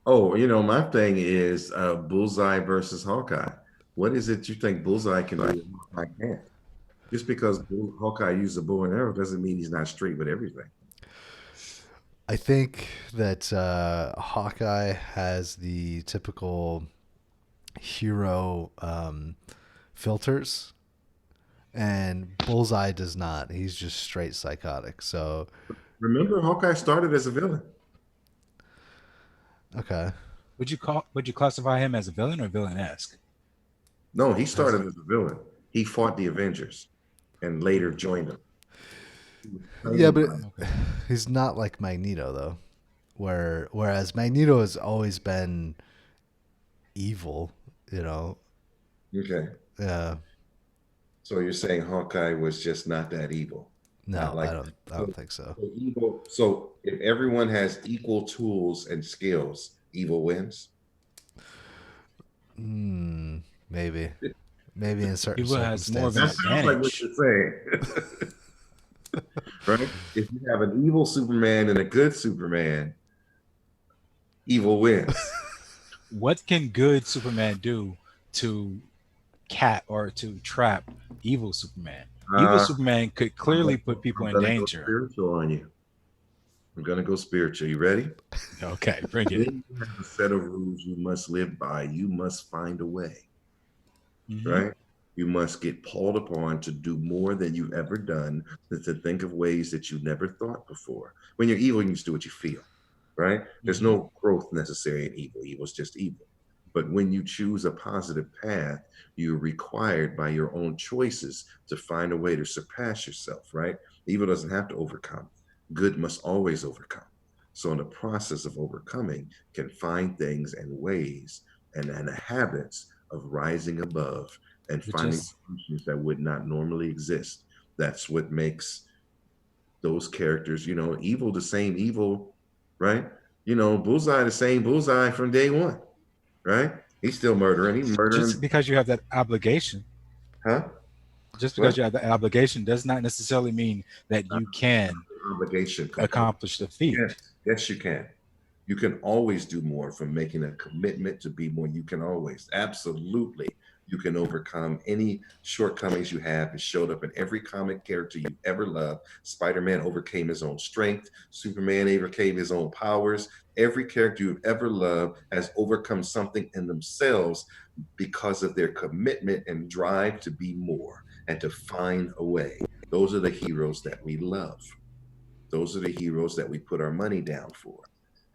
Oh, you know, my thing is Bullseye versus Hawkeye. What is it you think Bullseye can do and Hawkeye can't? Just because Hawkeye used a bow and arrow doesn't mean he's not straight with everything. I think that Hawkeye has the typical hero filters, and Bullseye does not. He's just straight psychotic. So Remember, Hawkeye started as a villain. Okay. Would you classify him as a villain or villain-esque? No, he started as a villain. He fought the Avengers and later joined them. Yeah, but Okay. he's not like Magneto though. Whereas Magneto has always been evil, you know. Okay. Yeah. So you're saying Hawkeye was just not that evil? Not No, like I don't think so. so evil. So if everyone has equal tools and skills, evil wins. Maybe. Maybe in certain Evil has more of an That circumstances. sounds like what advantage. you're saying. Right? If you have an evil Superman and a good Superman, evil wins. What can good Superman do to cat or to trap evil Superman? Evil Uh, Superman could clearly put people I'm in gonna go danger. spiritual on you. I'm gonna go spiritual. You ready? Okay, bring it. When you have a set of rules you must live by, you must find a way. Mhm. Right? You must get called upon to do more than you've ever done, to think of ways that you never thought before. When you're evil, you just do what you feel, right? There's no growth necessary in evil. Evil is just evil. But when you choose a positive path, you're required by your own choices to find a way to surpass yourself, right? Evil doesn't have to overcome. Good must always overcome. So in the process of overcoming, can find things and ways and habits of rising above and Which finding is solutions that would not normally exist. That's what makes those characters, evil the same evil, right? Bullseye the same Bullseye from day one, right? He's still murdering. He's just murdering, because you have that obligation. huh? Just because What? you have that obligation does not necessarily mean that you can Obligation component. accomplish the Yes, feat. yes, you can. You can always do more from making a commitment to be more. You can always, absolutely, you can overcome any shortcomings you have. It showed up in every comic character you ever loved. Spider-Man overcame his own strength. Superman overcame his own powers. Every character you've ever loved has overcome something in themselves because of their commitment and drive to be more and to find a way. Those are the heroes that we love. Those are the heroes that we put our money down for.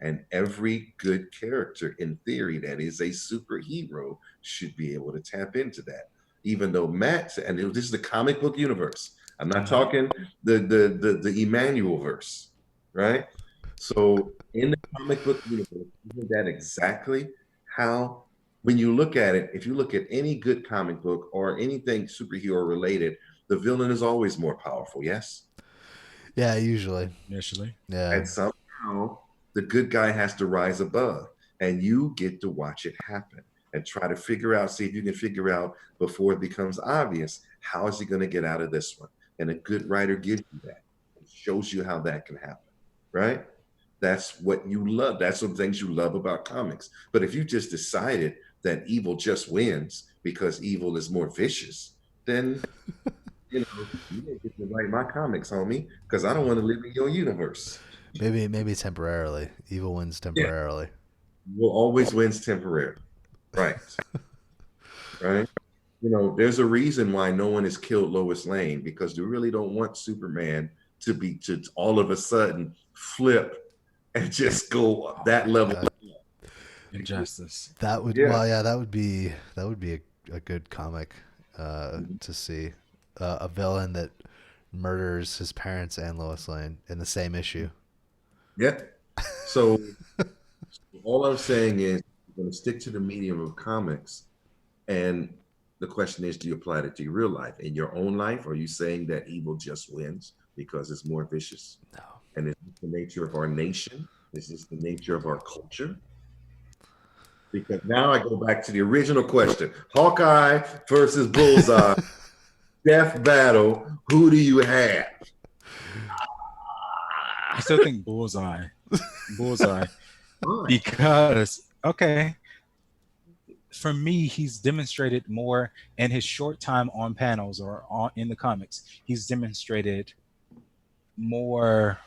And every good character, in theory, that is a superhero should be able to tap into that. Even though Matt, and this is the comic book universe. I'm not talking the Emmanuel verse, right? So in the comic book universe, isn't that exactly how, when you look at it, if you look at any good comic book or anything superhero related, the villain is always more powerful, yes? Yeah, usually. Initially, Yeah. And somehow the good guy has to rise above, and you get to watch it happen and try to figure out, see if you can figure out before it becomes obvious, how is he going to get out of this one? And a good writer gives you that. It shows you how that can happen, right? That's what you love. That's some things you love about comics. But if you just decided that evil just wins because evil is more vicious, then you didn't get to write my comics, homie, because I don't want to live in your universe. Maybe temporarily. Evil wins Yeah, temporarily. will always wins temporarily. Right. Right. There's a reason why no one has killed Lois Lane because they really don't want Superman to all of a sudden flip and just go that level. injustice. That would Yeah. well, yeah, that would be a good comic to see a villain that murders his parents and Lois Lane in the same issue. Yeah. So all I'm saying is you're going to stick to the medium of comics. And the question is, do you apply it to your real life? In your own life, are you saying that evil just wins because it's more vicious? No. And is this the nature of our nation? Is this the nature of our culture? Because now I go back to the original question. Hawkeye versus Bullseye, death battle. Who do you have? I still think Bullseye. Bullseye. Fine. Because, okay, for me, he's demonstrated more in his short time on panels or in the comics. He's demonstrated more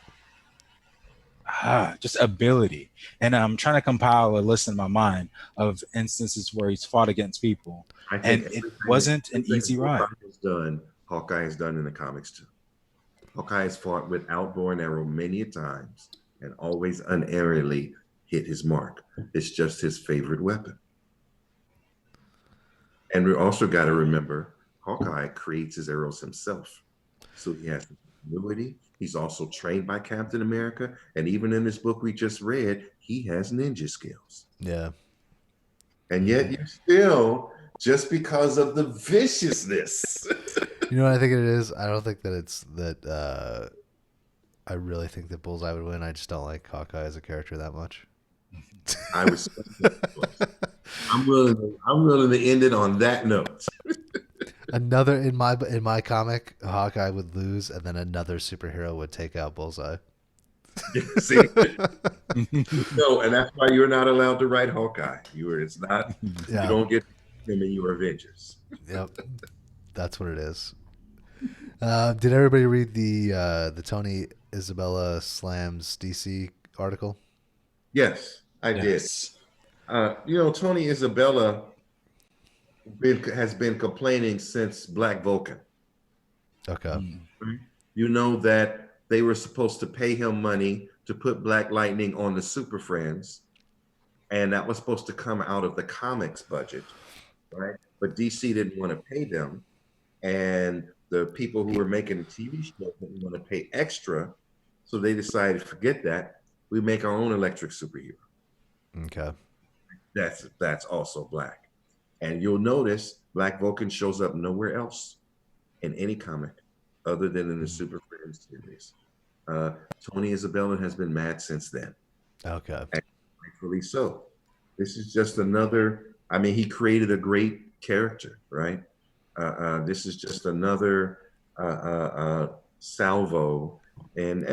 just ability. And I'm trying to compile a list in my mind of instances where he's fought against people. I And think it wasn't an everything easy ride. Hawkeye has done in the comics too. Hawkeye has fought with outbow and arrow many a times and always unerringly hit his mark. It's just his favorite weapon. And we also got to remember, Hawkeye creates his arrows himself. So he has ability. He's also trained by Captain America. And even in this book we just read, he has ninja skills. Yeah. And yet you still, just because of the viciousness. You know what I think it is? I don't think that it's that I really think that Bullseye would win. I just don't like Hawkeye as a character that much. I respect that. I'm willing to end it on that note. Another in my comic, Hawkeye would lose, and then another superhero would take out Bullseye. See, no, and that's why you're not allowed to write Hawkeye. It's not. Yeah. You don't get him in your Avengers. Yep, that's what it is. Did everybody read the Tony Isabella slams DC article? Yes, I did. Tony Isabella has been complaining since Black Vulcan. Okay. You know that they were supposed to pay him money to put Black Lightning on the Super Friends, and that was supposed to come out of the comics budget, right? But DC didn't want to pay them, and the people who were making the TV show didn't want to pay extra, so they decided, forget that. We make our own electric superhero. Okay. That's also Black. And you'll notice Black Vulcan shows up nowhere else in any comic other than in the Super Friends series. Tony Isabella has been mad since then. Okay. And rightfully so. This is just another, he created a great character, right? This is just another salvo. And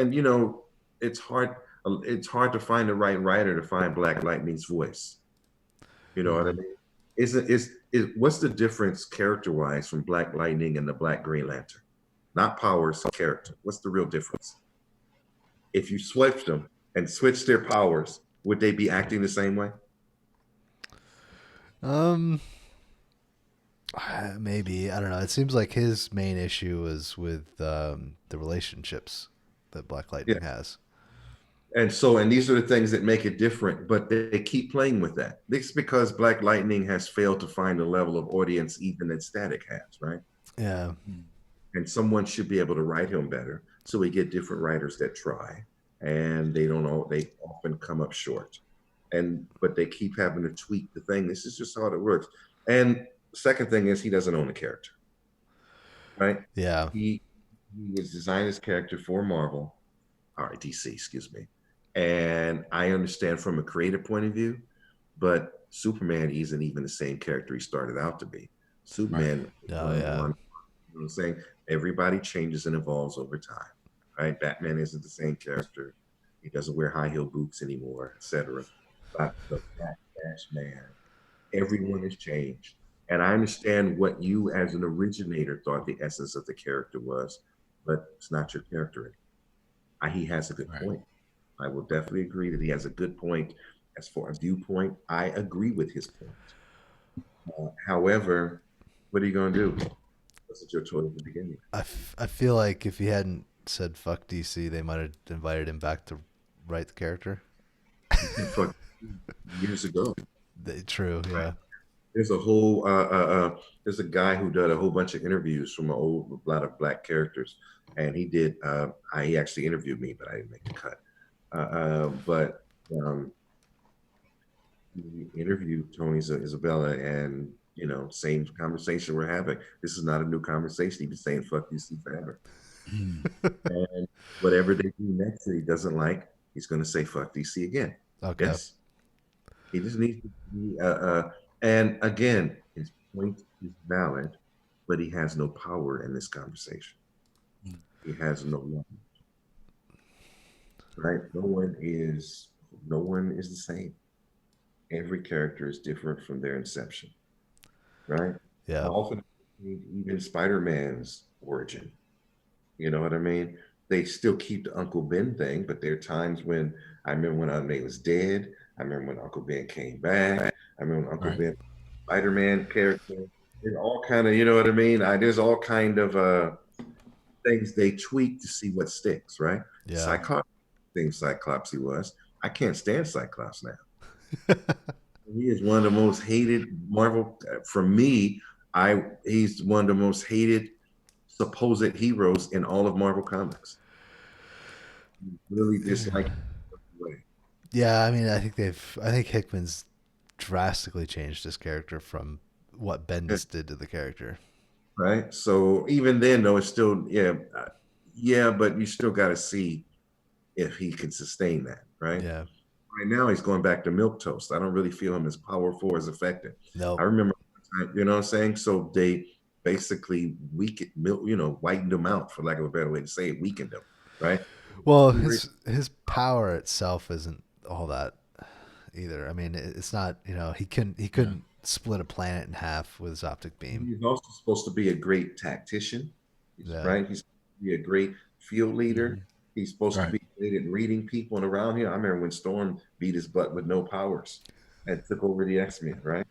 it's hard to find the right writer to find Black Lightning's voice. You know what I mean? What's the difference character-wise from Black Lightning and the Black Green Lantern? Not powers, character. What's the real difference? If you switched them and switched their powers, would they be acting the same way? Maybe. I don't know. It seems like his main issue is with the relationships that Black Lightning has. And these are the things that make it different, but they keep playing with that. This is because Black Lightning has failed to find the level of audience even that Static has, right? Yeah. And someone should be able to write him better. So we get different writers that try, and they often come up short. But they keep having to tweak the thing. This is just how it works. And the second thing is he doesn't own a character, right? Yeah. He was designed his character for Marvel, DC, excuse me. And I understand from a creative point of view, but Superman isn't even the same character he started out to be. Superman, you know what I'm saying? Everybody changes and evolves over time, right? Batman isn't the same character. He doesn't wear high heel boots anymore, etc. But the Flash Man, everyone has changed. And I understand what you as an originator thought the essence of the character was, but it's not your character anymore. He has a good point. I will definitely agree that he has a good point. As far as viewpoint, I agree with his point. However, what are you going to do? Was your choice at the beginning? I feel like if he hadn't said fuck DC, they might have invited him back to write the character. Years ago. True, yeah. There's a whole there's a guy who did a whole bunch of interviews from a lot of Black characters, and he did. He actually interviewed me, but I didn't make the cut. He interviewed Tony Isabella, and same conversation we're having. This is not a new conversation. He's been saying "fuck DC" forever, and whatever they do next that he doesn't like, he's going to say "fuck DC" again. Okay. Yes. He just needs to be. And again, his point is valid, but he has no power in this conversation. He has no knowledge. Right? No one is the same. Every character is different from their inception. Right? Yeah. Often even Spider-Man's origin. You know what I mean? They still keep the Uncle Ben thing, but there are times when I remember when Aunt May was dead. I remember when Uncle Ben came back. I remember when Uncle Ben, Spider-Man character. There's all kind of, you know what I mean? There's all kind of things they tweak to see what sticks, right? Yeah. Cyclops, thing Cyclops he was. I can't stand Cyclops now. He is one of the most hated Marvel. For me, he's one of the most hated supposed heroes in all of Marvel Comics. Really dislike. Yeah, I mean, I think Hickman's drastically changed his character from what Bendis did to the character. Right. So even then, though, it's still yeah, but you still got to see if he can sustain that, right? Yeah. Right now, he's going back to milquetoast. I don't really feel him as powerful, as effective. No. I remember, you know what I'm saying? So they basically whitened him out, for lack of a better way to say it, weakened him, right? Well, his power itself isn't all that either. I mean, it's not, he couldn't split a planet in half with his optic beam. He's also supposed to be a great tactician, right? He's supposed to be a great field leader. Mm-hmm. He's supposed to be great at reading people and around here. I remember when Storm beat his butt with no powers and took over the X-Men, right?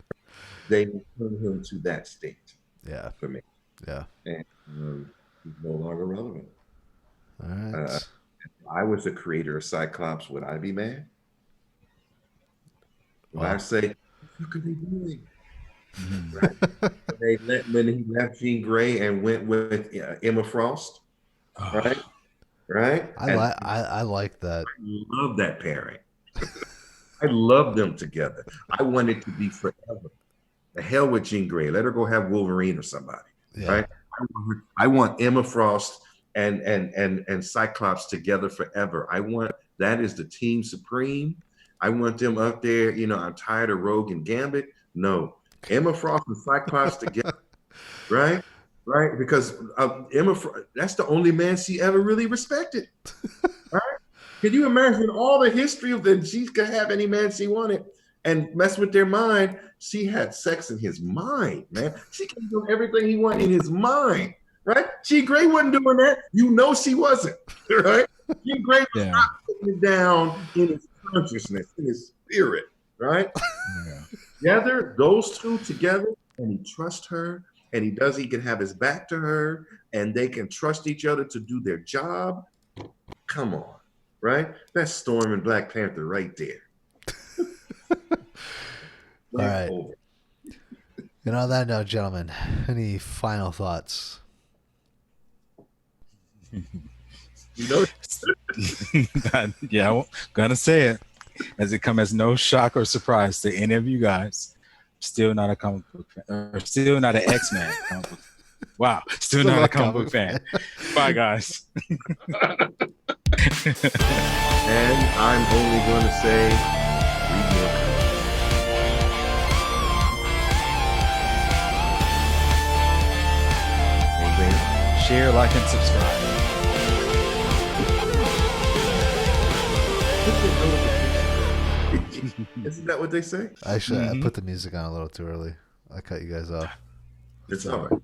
They turned him to that state. Yeah. For me. Yeah. And he's no longer relevant. All right. If I was the creator of Cyclops, would I be mad? Would I say, what are they doing? Right? When he left Jean Grey and went with Emma Frost, right? Right? I like that. I love that pairing. I love them together. I want it to be forever. The hell with Jean Grey. Let her go have Wolverine or somebody. Yeah. Right? I want Emma Frost and Cyclops together forever. That is the team supreme. I want them up there. I'm tired of Rogue and Gambit. No. Emma Frost and Cyclops together. Right? Right? Because that's the only man she ever really respected. Right? Can you imagine all the history of that she could have any man she wanted and mess with their mind? She had sex in his mind, man. She can do everything he wanted in his mind, right? Jean Grey wasn't doing that. She wasn't, right? Jean Grey was not putting it down in his consciousness, in his spirit, right? Together, those two together, and he trusts her, and he can have his back to her, and they can trust each other to do their job. Come on, right? That's Storm and Black Panther right there. All right. And on that note, gentlemen, any final thoughts? Yeah, I'm gonna say it, as it come as no shock or surprise to any of you guys. Still not a comic book fan, or still not an X-Men comic book. Wow, still not a comic book fan. Bye, guys. And I'm only going to say, read more comics. Share, like, and subscribe. Isn't that what they say? Actually, I put the music on a little too early. I cut you guys off. It's all right.